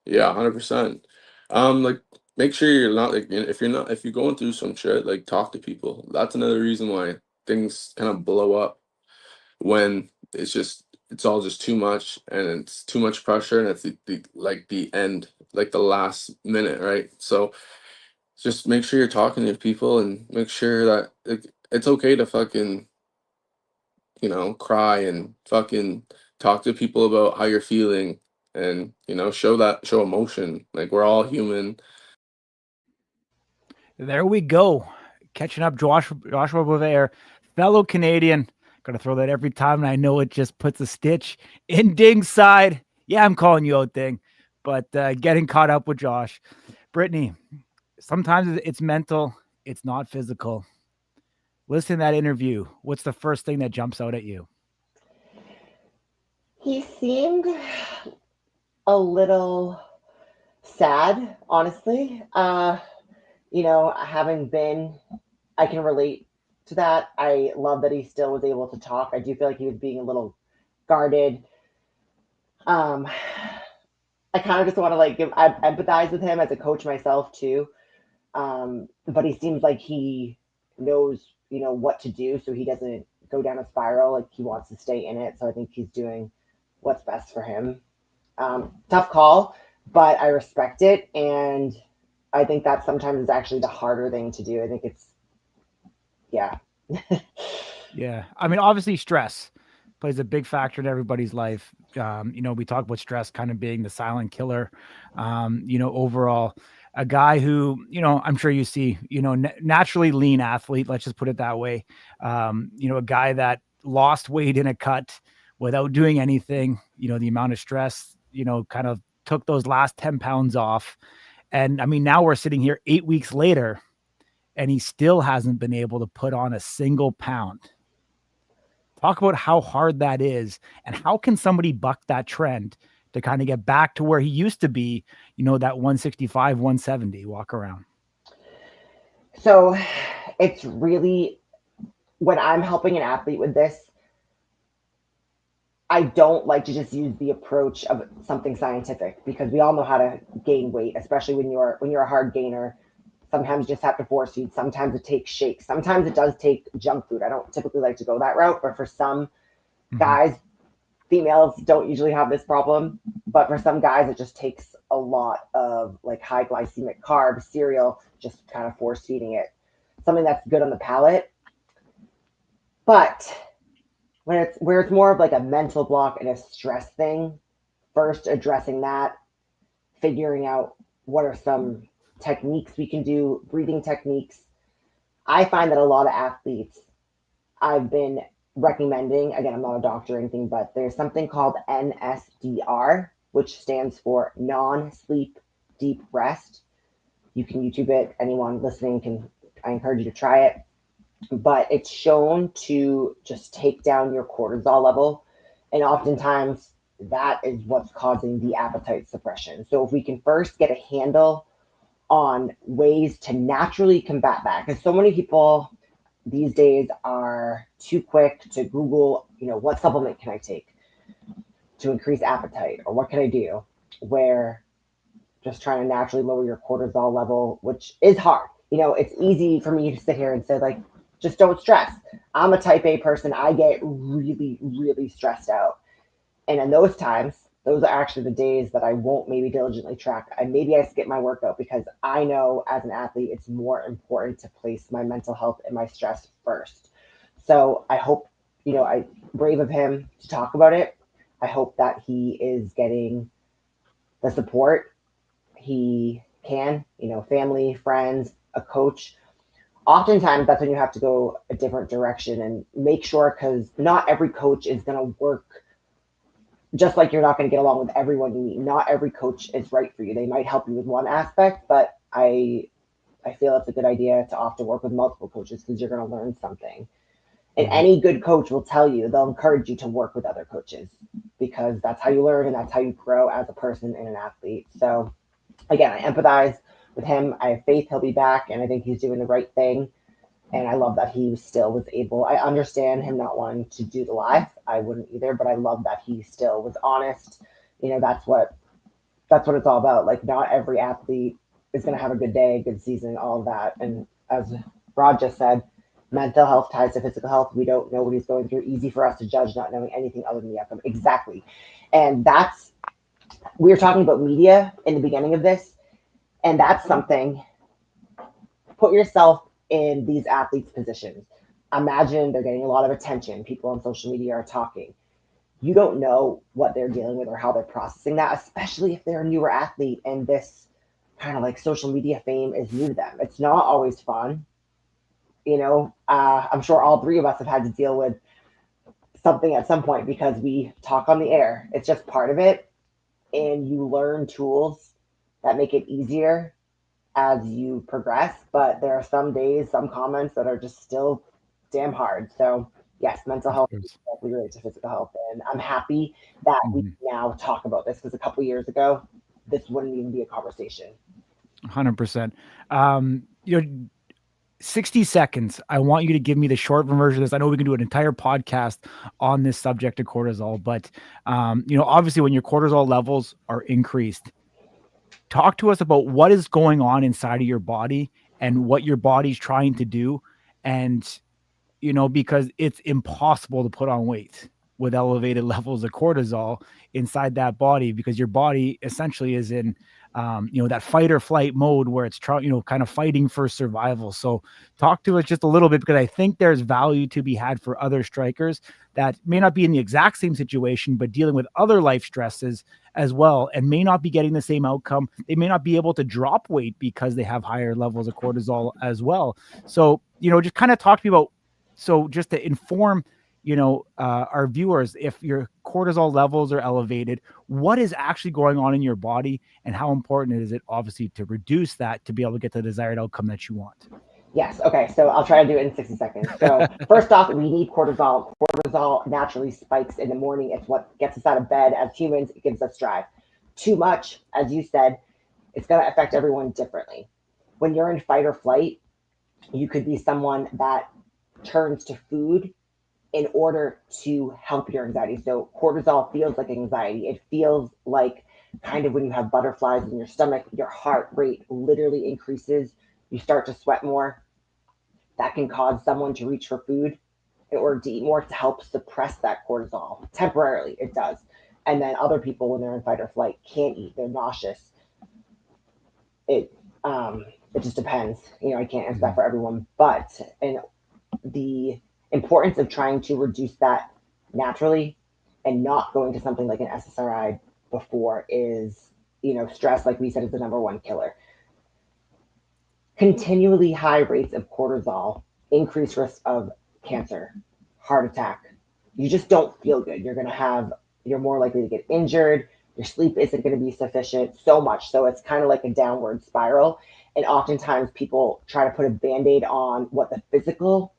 Yeah, 100%. Like, make sure you're not like, if you're going through some shit, like, talk to people. That's another reason why things kind of blow up, when it's all just too much, and it's too much pressure, and it's the end, like the last minute, right? So just make sure you're talking to people, and make sure that it's okay to fucking, you know, cry and fucking talk to people about how you're feeling, and, you know, show emotion. Like, we're all human. There we go. Catching up, Joshua Boisvert, fellow Canadian. Gotta throw that every time, and I know it just puts a stitch in Ding's side. Yeah, I'm calling you out, Ding, but getting caught up with Josh. Brittany, sometimes it's mental, it's not physical. Listen to that interview. What's the first thing that jumps out at you? He seemed a little sad, honestly. You know, I can relate to that. I love that he still was able to talk. I do feel like he was being a little guarded. I kind of just want to I empathize with him as a coach myself too. But he seems like he knows, you know, what to do, so he doesn't go down a spiral. Like, he wants to stay in it. So I think he's doing what's best for him. Tough call, but I respect it. And I think that sometimes is actually the harder thing to do. I think yeah. Yeah. I mean, obviously stress plays a big factor in everybody's life. You know, we talk about stress kind of being the silent killer. You know, overall, a guy who, you know, I'm sure you see, you know, naturally lean athlete, let's just put it that way. You know, a guy that lost weight in a cut without doing anything, you know, the amount of stress, you know, kind of took those last 10 pounds off. And I mean, now we're sitting here 8 weeks later, and he still hasn't been able to put on a single pound. Talk about how hard that is, and how can somebody buck that trend to kind of get back to where he used to be, you know, that 165, 170 walk around. So it's really, when I'm helping an athlete with this, I don't like to just use the approach of something scientific, because we all know how to gain weight, especially when you're a hard gainer. Sometimes you just have to force feed. Sometimes it takes shakes. Sometimes it does take junk food. I don't typically like to go that route, but for some guys, females don't usually have this problem, but for some guys, it just takes a lot of like high glycemic carb cereal, just kind of force feeding it. Something that's good on the palate. But where it's more of like a mental block and a stress thing, first addressing that, figuring out what are some techniques we can do, breathing techniques. I find that a lot of athletes I've been recommending, again, I'm not a doctor or anything, but there's something called NSDR, which stands for non-sleep deep rest. You can YouTube it. Anyone listening I encourage you to try it. But it's shown to just take down your cortisol level. And oftentimes that is what's causing the appetite suppression. So if we can first get a handle on ways to naturally combat that, because so many people these days are too quick to Google, you know, what supplement can I take to increase appetite, or what can I do, where just trying to naturally lower your cortisol level, which is hard. You know, it's easy for me to sit here and say, like, just don't stress. I'm a type A person. I get really, really stressed out. And in those times, those are actually the days that I won't maybe diligently track. Maybe I skip my workout because I know as an athlete, it's more important to place my mental health and my stress first. So I hope, I brave of him to talk about it. I hope that he is getting the support he can, family, friends, a coach. Oftentimes that's when you have to go a different direction and make sure, because not every coach is going to work, just like you're not going to get along with everyone you meet. Not every coach is right for you. They might help you with one aspect, but I feel it's a good idea to often work with multiple coaches because you're going to learn something. And any good coach will tell you, they'll encourage you to work with other coaches because that's how you learn and that's how you grow as a person and an athlete. So again, I empathize with him. I have faith he'll be back, and I think he's doing the right thing. And I love that he still was able. I understand him not wanting to do the live. I wouldn't either, but I love that he still was honest. That's what it's all about. Like, not every athlete is going to have a good day, a good season, all of that. And as Rod just said, mental health ties to physical health. We don't know what he's going through. Easy for us to judge, not knowing anything other than the outcome. Exactly. And we were talking about media in the beginning of this, and that's something. Put yourself in these athletes' positions. Imagine they're getting a lot of attention. People on social media are talking. You don't know what they're dealing with or how they're processing that, especially if they're a newer athlete and this kind of like social media fame is new to them. It's not always fun. I'm sure all three of us have had to deal with something at some point because we talk on the air. It's just part of it. And you learn tools that make it easier as you progress. But there are some days, some comments that are just still damn hard. So yes, mental health is directly related to physical health. And I'm happy that we can now talk about this, because a couple years ago, this wouldn't even be a conversation. 100%. 60 seconds. I want you to give me the short version of this. I know we can do an entire podcast on this subject of cortisol, but obviously when your cortisol levels are increased, talk to us about what is going on inside of your body and what your body's trying to do. And, because it's impossible to put on weight with elevated levels of cortisol inside that body, because your body essentially is in, that fight or flight mode where it's kind of fighting for survival. So talk to us just a little bit, because I think there's value to be had for other strikers that may not be in the exact same situation, but dealing with other life stresses as well, and may not be getting the same outcome. They may not be able to drop weight because they have higher levels of cortisol as well. So, just kind of talk to me about, so just to inform, our viewers, if your cortisol levels are elevated, what is actually going on in your body, and how important is it obviously to reduce that to be able to get the desired outcome that you want? Yes. Okay. So I'll try to do it in 60 seconds. So first off, we need cortisol. Cortisol naturally spikes in the morning. It's what gets us out of bed as humans. It gives us drive. Too much, as you said, it's going to affect everyone differently. When you're in fight or flight, you could be someone that turns to food in order to help your anxiety. So cortisol feels like anxiety. It feels like kind of when you have butterflies in your stomach, your heart rate literally increases. You start to sweat more. That can cause someone to reach for food in order to eat more to help suppress that cortisol. Temporarily, it does. And then other people, when they're in fight or flight, can't eat. They're nauseous. It just depends. I can't answer that for everyone. But the importance of trying to reduce that naturally and not going to something like an SSRI before is, stress, like we said, is the number one killer. Continually high rates of cortisol increase risk of cancer, heart attack. You just don't feel good. You're more likely to get injured. Your sleep isn't going to be sufficient, so much. So it's kind of like a downward spiral. And oftentimes people try to put a Band-Aid on what the physical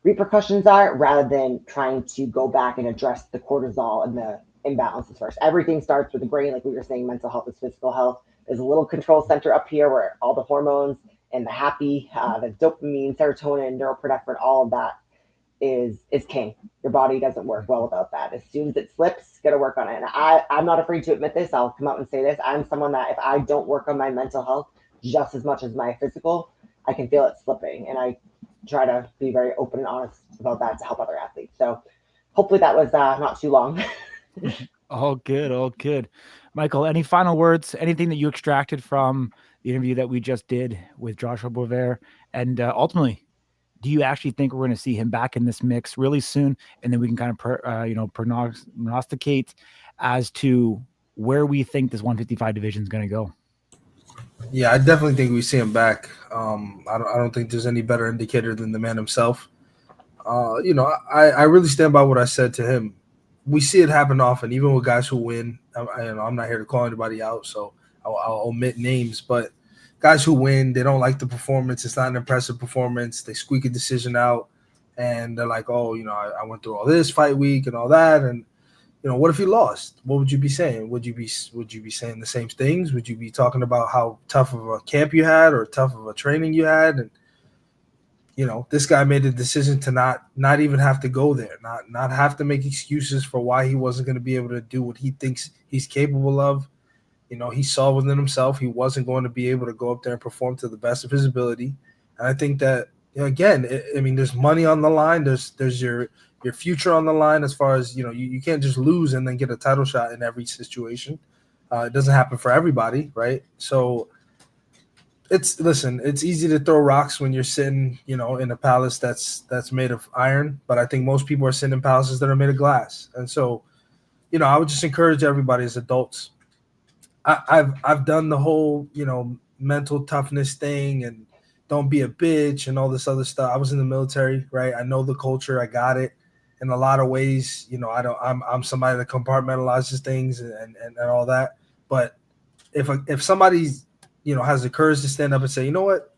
repercussions are, rather than trying to go back and address the cortisol and the imbalances first. Everything starts with the brain. Like we were saying, mental health is physical health. There's a little control center up here where all the hormones and the happy, the dopamine, serotonin, neuroprepinephrine, all of that is king. Your body doesn't work well without that. As soon as it slips, got to work on it. And I'm not afraid to admit this. I'll come out and say this. I'm someone that if I don't work on my mental health just as much as my physical, I can feel it slipping. And I try to be very open and honest about that to help other athletes. So hopefully that was not too long. All good, all good. Michael, any final words? Anything that you extracted from the interview that we just did with Joshua Boisvert? And ultimately, do you actually think we're going to see him back in this mix really soon? And then we can kind of, prognosticate as to where we think this 155 division is going to go. Yeah, I definitely think we see him back. I don't think there's any better indicator than the man himself. I really stand by what I said to him. We see it happen often, even with guys who win. I'm not here to call anybody out, so I'll omit names. But guys who win, they don't like the performance. It's not an impressive performance. They squeak a decision out, and they're like, "Oh, I went through all this fight week and all that." And what if you lost? What would you be saying? Would you be saying the same things? Would you be talking about how tough of a camp you had or tough of a training you had? And this guy made a decision to not even have to go there, not have to make excuses for why he wasn't going to be able to do what he thinks he's capable of. He saw within himself he wasn't going to be able to go up there and perform to the best of his ability. And I think that, again, there's money on the line. There's your future on the line as far as, you can't just lose and then get a title shot in every situation. It doesn't happen for everybody, right? So it's easy to throw rocks when you're sitting, in a palace that's made of iron, but I think most people are sitting in palaces that are made of glass. And so, I would just encourage everybody as adults. I've done the whole, mental toughness thing and don't be a bitch and all this other stuff. I was in the military, right? I know the culture. I got it. In a lot of ways, I'm somebody that compartmentalizes things and all that. But if somebody's has the courage to stand up and say, you know what,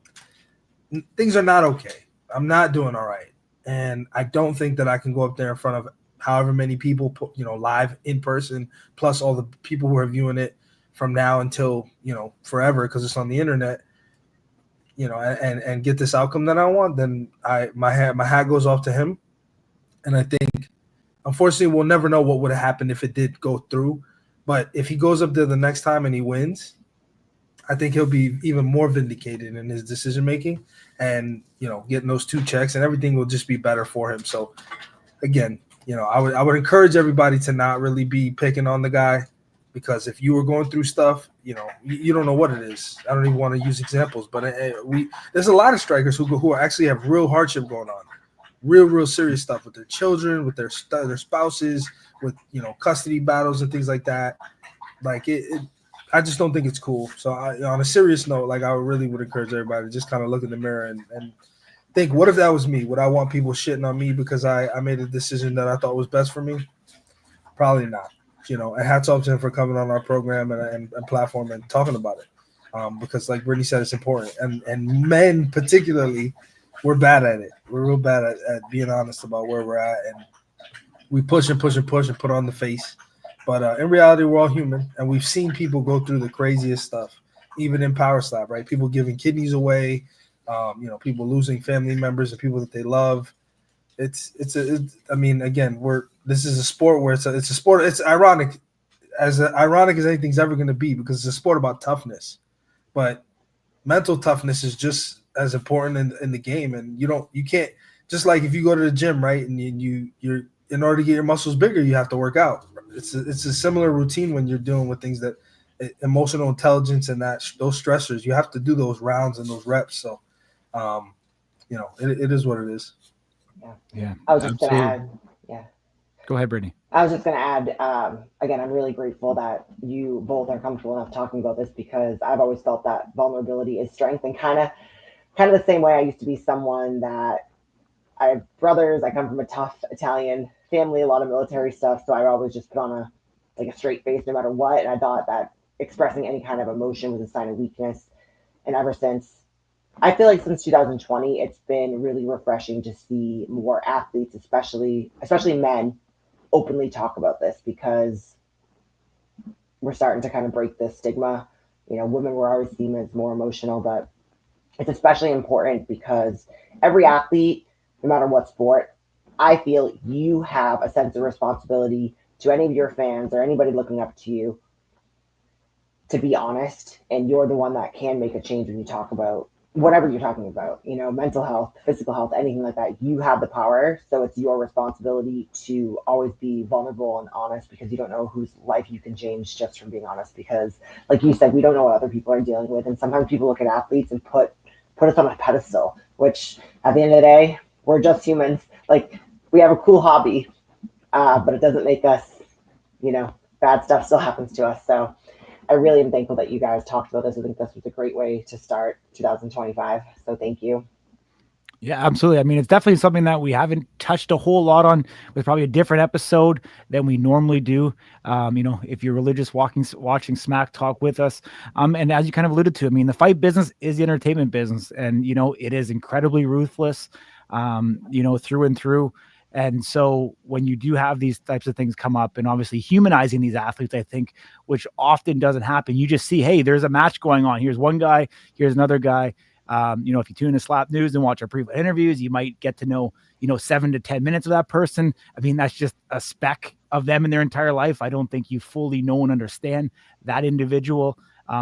things are not okay. I'm not doing all right. And I don't think that I can go up there in front of however many people, live in person, plus all the people who are viewing it from now until, forever, because it's on the internet, and get this outcome that I want, then my hat goes off to him. And I think, unfortunately, we'll never know what would have happened if it did go through. But if he goes up there the next time and he wins, I think he'll be even more vindicated in his decision making, and getting those 2 checks, and everything will just be better for him. So again, I would encourage everybody to not really be picking on the guy, because if you were going through stuff, you don't know what it is. I don't even want to use examples, but there's a lot of strikers who actually have real hardship going on, real serious stuff with their children, with their spouses, with custody battles and things like that. Like I just don't think it's cool. So on a serious note, like I really would encourage everybody to just kind of look in the mirror and think, what if that was me? Would I want people shitting on me because I made a decision that I thought was best for me? Probably not. And hats off to him for coming on our program and platform and talking about it. Because like Brittany said, it's important. And men particularly, we're bad at it. We're real bad at being honest about where we're at. And we push and put on the face. But in reality, we're all human, and we've seen people go through the craziest stuff, even in Power Slap, right? People giving kidneys away, people losing family members and people that they love. This is a sport where it's a sport. It's ironic as anything's ever going to be, because it's a sport about toughness, but mental toughness is just as important in the game. And you can't, just like if you go to the gym, right, and you're in order to get your muscles bigger, you have to work out. It's a similar routine when you're dealing with things that emotional intelligence and those stressors. You have to do those rounds and those reps. So, it is what it is. Yeah. I was just going to add. Yeah. Go ahead, Brittany. I was just going to add, again, I'm really grateful that you both are comfortable enough talking about this, because I've always felt that vulnerability is strength, and kind of the same way I used to be someone that I have brothers. I come from a tough Italian family, a lot of military stuff. So I always just put on a straight face no matter what. And I thought that expressing any kind of emotion was a sign of weakness. And ever since, I feel like since 2020, it's been really refreshing to see more athletes, especially men, openly talk about this, because we're starting to kind of break this stigma. Women were always seen as more emotional, but it's especially important because every athlete, no matter what sport, I feel you have a sense of responsibility to any of your fans or anybody looking up to you to be honest. And you're the one that can make a change when you talk about whatever you're talking about, mental health, physical health, anything like that, you have the power. So it's your responsibility to always be vulnerable and honest, because you don't know whose life you can change just from being honest. Because, like you said, we don't know what other people are dealing with. And sometimes people look at athletes and put us on a pedestal, which at the end of the day, we're just humans. Like, we have a cool hobby, but it doesn't make us, bad stuff still happens to us. So I really am thankful that you guys talked about this. I think this was a great way to start 2025. So thank you. Yeah, absolutely. I mean, it's definitely something that we haven't touched a whole lot on, with probably a different episode than we normally do. If you're religious, watching Smack Talk with us. And as you kind of alluded to, I mean, the fight business is the entertainment business, and, it is incredibly ruthless, through and through. And so when you do have these types of things come up, and obviously humanizing these athletes, I think, which often doesn't happen, you just see, hey, there's a match going on. Here's one guy, here's another guy. If you tune in Slap News and watch our pre-fight interviews, you might get to know, 7 to 10 minutes of that person. I mean, that's just a speck of them in their entire life. I don't think you fully know and understand that individual.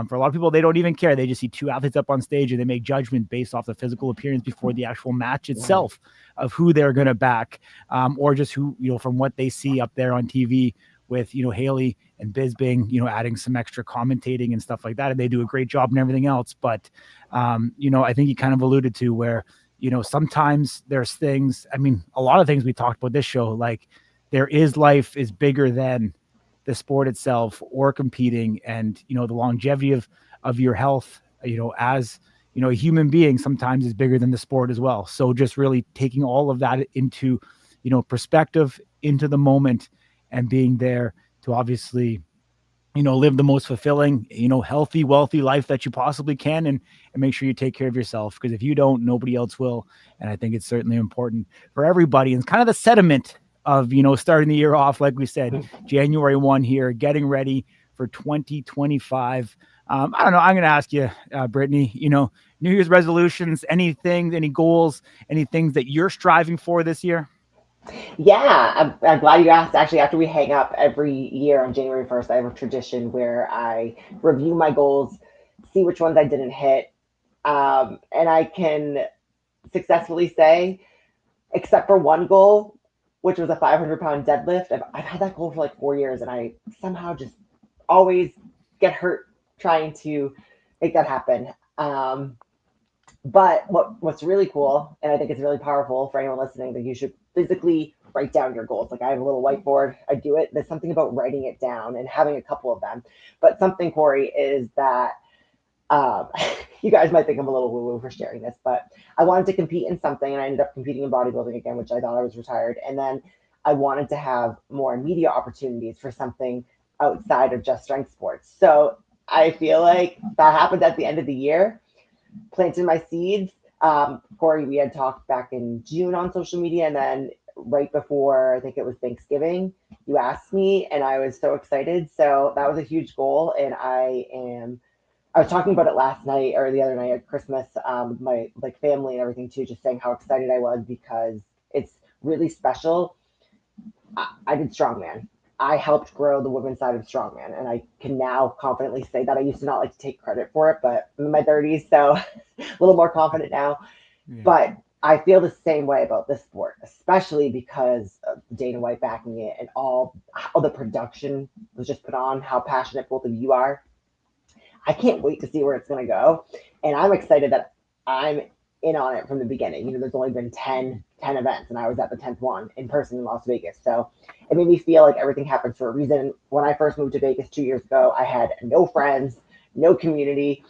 For a lot of people, they don't even care. They just see two athletes up on stage and they make judgment based off the physical appearance before the actual match itself of who they're going to back, or just who, from what they see up there on TV with, Haley and Bisbing, adding some extra commentating and stuff like that. And they do a great job and everything else. But, I think you kind of alluded to where, sometimes there's things, I mean, a lot of things we talked about this show, like life is bigger than the sport itself or competing, and, the longevity of your health, as, a human being sometimes is bigger than the sport as well. So just really taking all of that into, perspective, into the moment, and being there to obviously, live the most fulfilling, healthy, wealthy life that you possibly can, and make sure you take care of yourself, because if you don't, nobody else will. And I think it's certainly important for everybody. And it's kind of the sentiment of, starting the year off, like we said, January 1 here, getting ready for 2025. I don't know. I'm going to ask you, Brittany, New Year's resolutions, anything, any goals, any things that you're striving for this year? Yeah, I'm glad you asked. Actually, after we hang up every year on January 1st, I have a tradition where I review my goals, see which ones I didn't hit. And I can successfully say, except for one goal, which was a 500-pound deadlift, I've had that goal for like 4 years, and I somehow just always get hurt trying to make that happen. But what's really cool, and I think it's really powerful for anyone listening, that you should physically write down your goals. Like, I have a little whiteboard, I do it. There's something about writing it down and having a couple of them. But something, Corey, is that you guys might think I'm a little woo-woo for sharing this, but I wanted to compete in something, and I ended up competing in bodybuilding again, which I thought I was retired. And then I wanted to have more media opportunities for something outside of just strength sports. So I feel like that happened at the end of the year, planted my seeds. Corey, we had talked back in June on social media, and then right before, I think it was Thanksgiving, you asked me, and I was so excited. So that was a huge goal, and I was talking about it last night or the other night at Christmas, with my family and everything too, just saying how excited I was, because it's really special. I did strongman. I helped grow the women's side of strongman, and I can now confidently say that. I used to not like to take credit for it, but I'm in my 30s, so a little more confident now. Yeah. But I feel the same way about this sport, especially because of Dana White backing it, and all the production was just put on, how passionate both of you are. I can't wait to see where it's going to go. And I'm excited that I'm in on it from the beginning. There's only been 10 events, and I was at the 10th one in person in Las Vegas. So it made me feel like everything happens for a reason. When I first moved to Vegas 2 years ago, I had no friends, no community,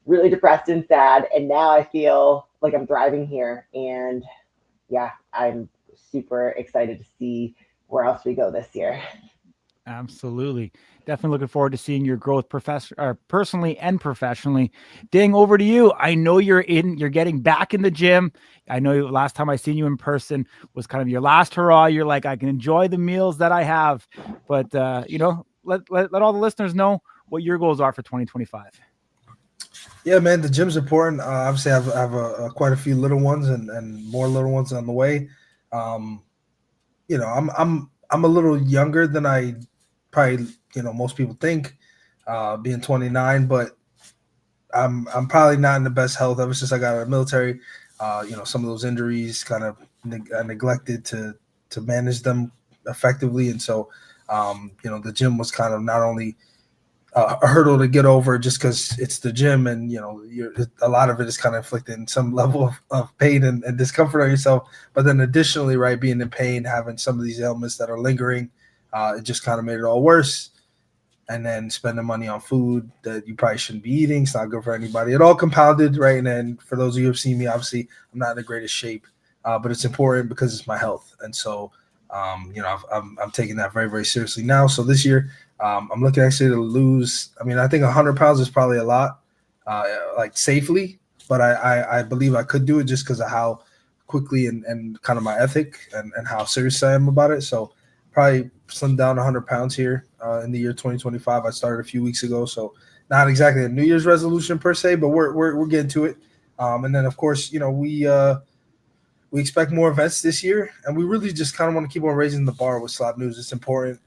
really depressed and sad. And now I feel like I'm thriving here. And yeah, I'm super excited to see where else we go this year. Absolutely. Definitely looking forward to seeing your growth personally and professionally. Ding, over to you. I know you're getting back in the gym. I know last time I seen you in person was kind of your last hurrah. You're like, I can enjoy the meals that I have, but let all the listeners know what your goals are for 2025. Yeah, man, the gym's important. Obviously, I have quite a few little ones and more little ones on the way. I'm a little younger than I probably, most people think, being 29, but I'm probably not in the best health ever since I got out of the military. Some of those injuries kind of I neglected to manage them effectively, and so the gym was kind of not only a hurdle to get over just because it's the gym, and a lot of it is kind of inflicting some level of pain and discomfort on yourself. But then additionally, right, being in pain, having some of these ailments that are lingering, it just kind of made it all worse. And then spending money on food that you probably shouldn't be eating. It's not good for anybody. It all compounded, right? And then for those of you who have seen me, obviously I'm not in the greatest shape, but it's important because it's my health. And so, I'm taking that very, very seriously now. So this year, I'm looking actually to lose. I mean, I think 100 pounds is probably a lot, like safely, but I believe I could do it just because of how quickly and kind of my ethic and how serious I am about it. So probably slim down 100 pounds here in the year 2025. I started a few weeks ago, so not exactly a New Year's resolution per se, but we're getting to it. And then of course, we expect more events this year, and we really just kind of want to keep on raising the bar with Slab News. It's important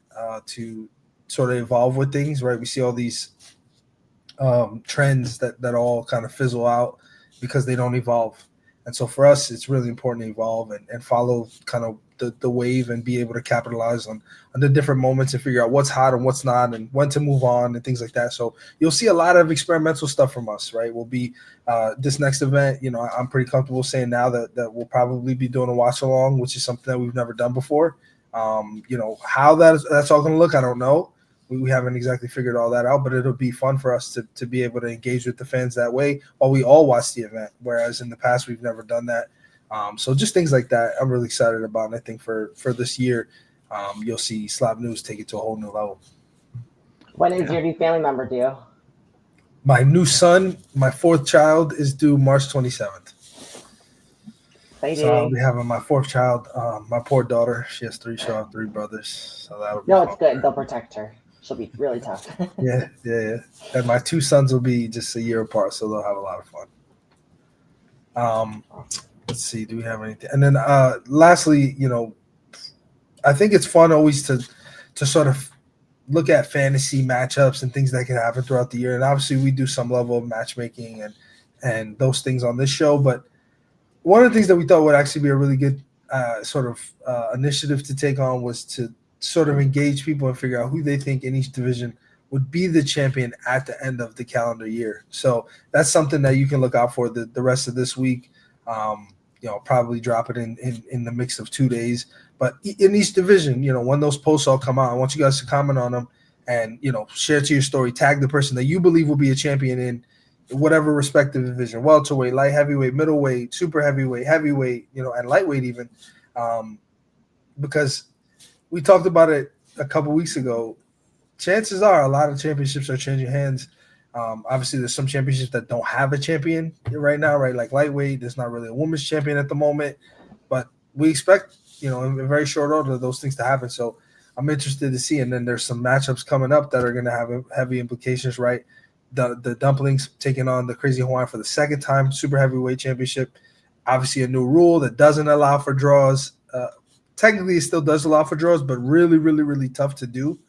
to sort of evolve with things, right? We see all these trends that all kind of fizzle out because they don't evolve. And so for us, it's really important to evolve and follow kind of the wave and be able to capitalize on the different moments and figure out what's hot and what's not and when to move on and things like that. So you'll see a lot of experimental stuff from us, right? We'll be this next event, I'm pretty comfortable saying now that we'll probably be doing a watch along, which is something that we've never done before. How that's all going to look, I don't know. We haven't exactly figured all that out, but it'll be fun for us to be able to engage with the fans that way while we all watch the event, whereas in the past we've never done that. So just things like that I'm really excited about, and I think for this year, you'll see Slab News take it to a whole new level. When is your new family member due? My new son, my fourth child, is due March 27th. So I'll be having my fourth child. My poor daughter, she has three brothers. So that'll be it's good. They'll protect her. She'll be really tough. Yeah. And my two sons will be just a year apart, so they'll have a lot of fun. Let's see, do we have anything? And then lastly, I think it's fun always to sort of look at fantasy matchups and things that can happen throughout the year. And obviously we do some level of matchmaking and those things on this show. But one of the things that we thought would actually be a really good initiative to take on was to sort of engage people and figure out who they think in each division would be the champion at the end of the calendar year. So that's something that you can look out for the rest of this week. Probably drop it in the mix of 2 days. But in each division, when those posts all come out, I want you guys to comment on them and, share to your story, tag the person that you believe will be a champion in whatever respective division, welterweight, light heavyweight, middleweight, super heavyweight, heavyweight, and lightweight even. Because we talked about it a couple weeks ago. Chances are a lot of championships are changing hands. Obviously, there's some championships that don't have a champion right now, right? Like lightweight, there's not really a women's champion at the moment. But we expect, in a very short order, those things to happen. So I'm interested to see. And then there's some matchups coming up that are going to have heavy implications, right? The Dumplings taking on the Crazy Hawaiian for the second time, super heavyweight championship. Obviously, a new rule that doesn't allow for draws. Technically, it still does allow for draws, but really, really, really tough to do.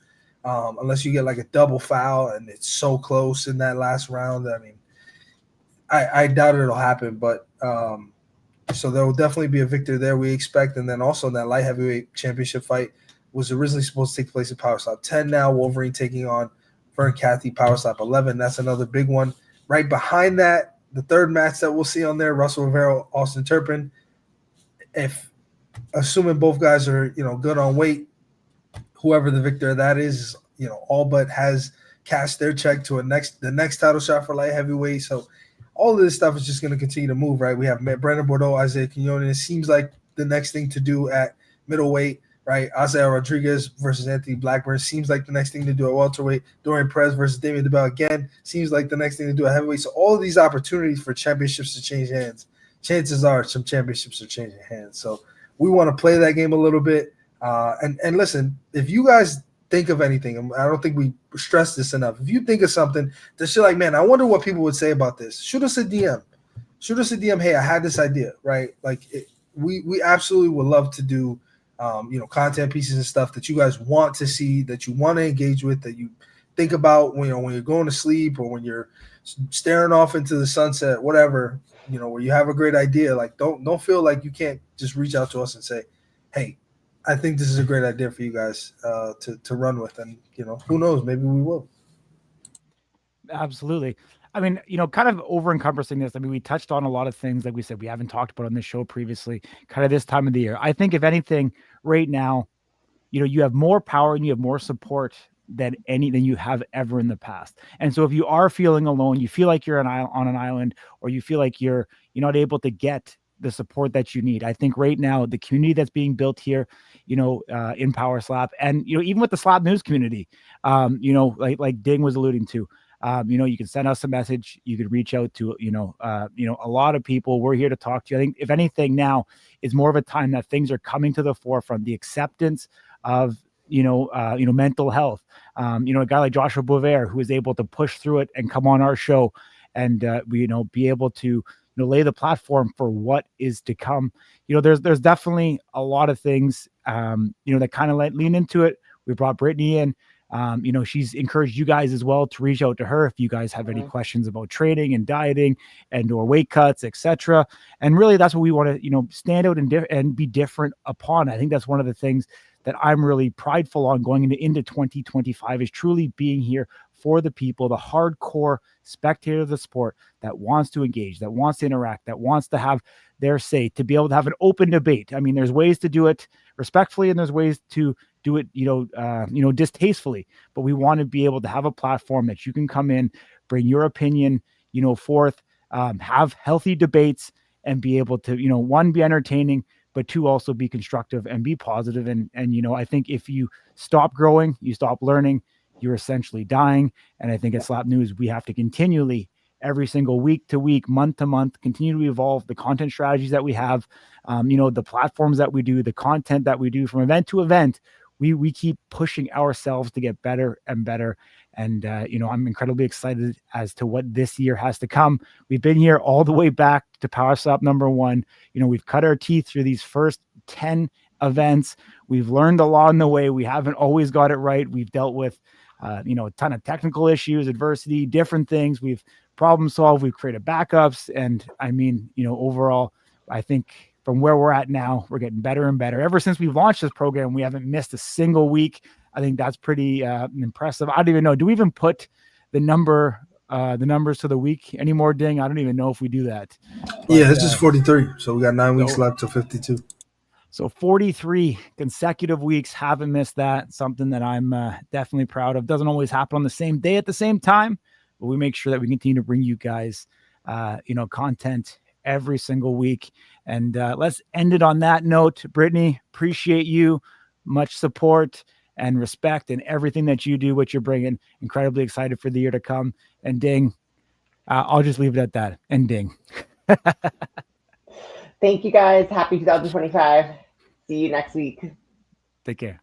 Unless you get like a double foul and it's so close in that last round. I mean, I doubt it'll happen, but so there will definitely be a victor there, we expect. And then also that light heavyweight championship fight was originally supposed to take place in Power Slap 10 now. Wolverine taking on Vern Cathy, Power Slap 11. That's another big one. Right behind that, the third match that we'll see on there, Russell Rivera, Austin Turpin. If assuming both guys are, good on weight, whoever the victor of that is, all but has cashed their check to the next title shot for light heavyweight. So all of this stuff is just going to continue to move, right? We have Brandon Bordeaux, Isaiah Quinones. It seems like the next thing to do at middleweight, right? Isaiah Rodriguez versus Anthony Blackburn seems like the next thing to do at welterweight. Dorian Perez versus Damian DeBell again seems like the next thing to do at heavyweight. So all of these opportunities for championships to change hands, chances are some championships are changing hands. So we want to play that game a little bit. And listen, if you guys think of anything, I don't think we stress this enough. If you think of something that you're like, man, I wonder what people would say about this, shoot us a DM. Hey, I had this idea, right? Like we absolutely would love to do, content pieces and stuff that you guys want to see, that you want to engage with, that you think about when you're going to sleep or when you're staring off into the sunset, whatever, where you have a great idea, like don't feel like you can't just reach out to us and say, hey, I think this is a great idea for you guys to run with. And, who knows, maybe we will. Absolutely. I mean, kind of over encompassing this. I mean, we touched on a lot of things, like we said, we haven't talked about on this show previously, kind of this time of the year. I think if anything right now, you have more power and you have more support than you have ever in the past. And so if you are feeling alone, you feel like you're on an island, or you feel like you're not able to get the support that you need. I think right now, the community that's being built here, in Power Slap, and, even with the Slap News community, like Ding was alluding to, you can send us a message. You could reach out to, a lot of people. We're here to talk to you. I think if anything now is more of a time that things are coming to the forefront, the acceptance of, mental health. A guy like Joshua Boisvert, who is able to push through it and come on our show and, be able to, lay the platform for what is to come. There's definitely a lot of things, that kind of lean into it. We brought Brittany in. She's encouraged you guys as well to reach out to her if you guys have any questions about training and dieting and or weight cuts, etc. And really, that's what we want to, stand out and be different upon. I think that's one of the things that I'm really prideful on going into 2025 is truly being here for the people, the hardcore spectator of the sport that wants to engage, that wants to interact, that wants to have their say, to be able to have an open debate. I mean, there's ways to do it respectfully and there's ways to do it, distastefully, but we want to be able to have a platform that you can come in, bring your opinion, forth, have healthy debates and be able to, one, be entertaining, but two, also be constructive and be positive. And, I think if you stop growing, you stop learning, you're essentially dying. And I think at Slap News, we have to continually, every single week to week, month to month, continue to evolve the content strategies that we have, the platforms that we do, the content that we do from event to event. We keep pushing ourselves to get better and better. And, I'm incredibly excited as to what this year has to come. We've been here all the way back to Power Slap #1. We've cut our teeth through these first 10 events. We've learned a lot in the way. We haven't always got it right. We've dealt with, a ton of technical issues, adversity, different things. We've problem solved. We've created backups. And I mean, overall, I think from where we're at now, we're getting better and better. Ever since we've launched this program, we haven't missed a single week. I think that's pretty impressive. I don't even know. Do we even put the numbers to the week anymore, Ding? I don't even know if we do that. But, yeah, this is 43. So we got 9 weeks left to 52. So 43 consecutive weeks, haven't missed that. Something that I'm definitely proud of. Doesn't always happen on the same day at the same time, but we make sure that we continue to bring you guys, content every single week. And let's end it on that note. Brittany, appreciate you. Much support and respect and everything that you do, what you're bringing. Incredibly excited for the year to come. And Ding, I'll just leave it at that. And Ding. Thank you guys. Happy 2025. See you next week. Take care.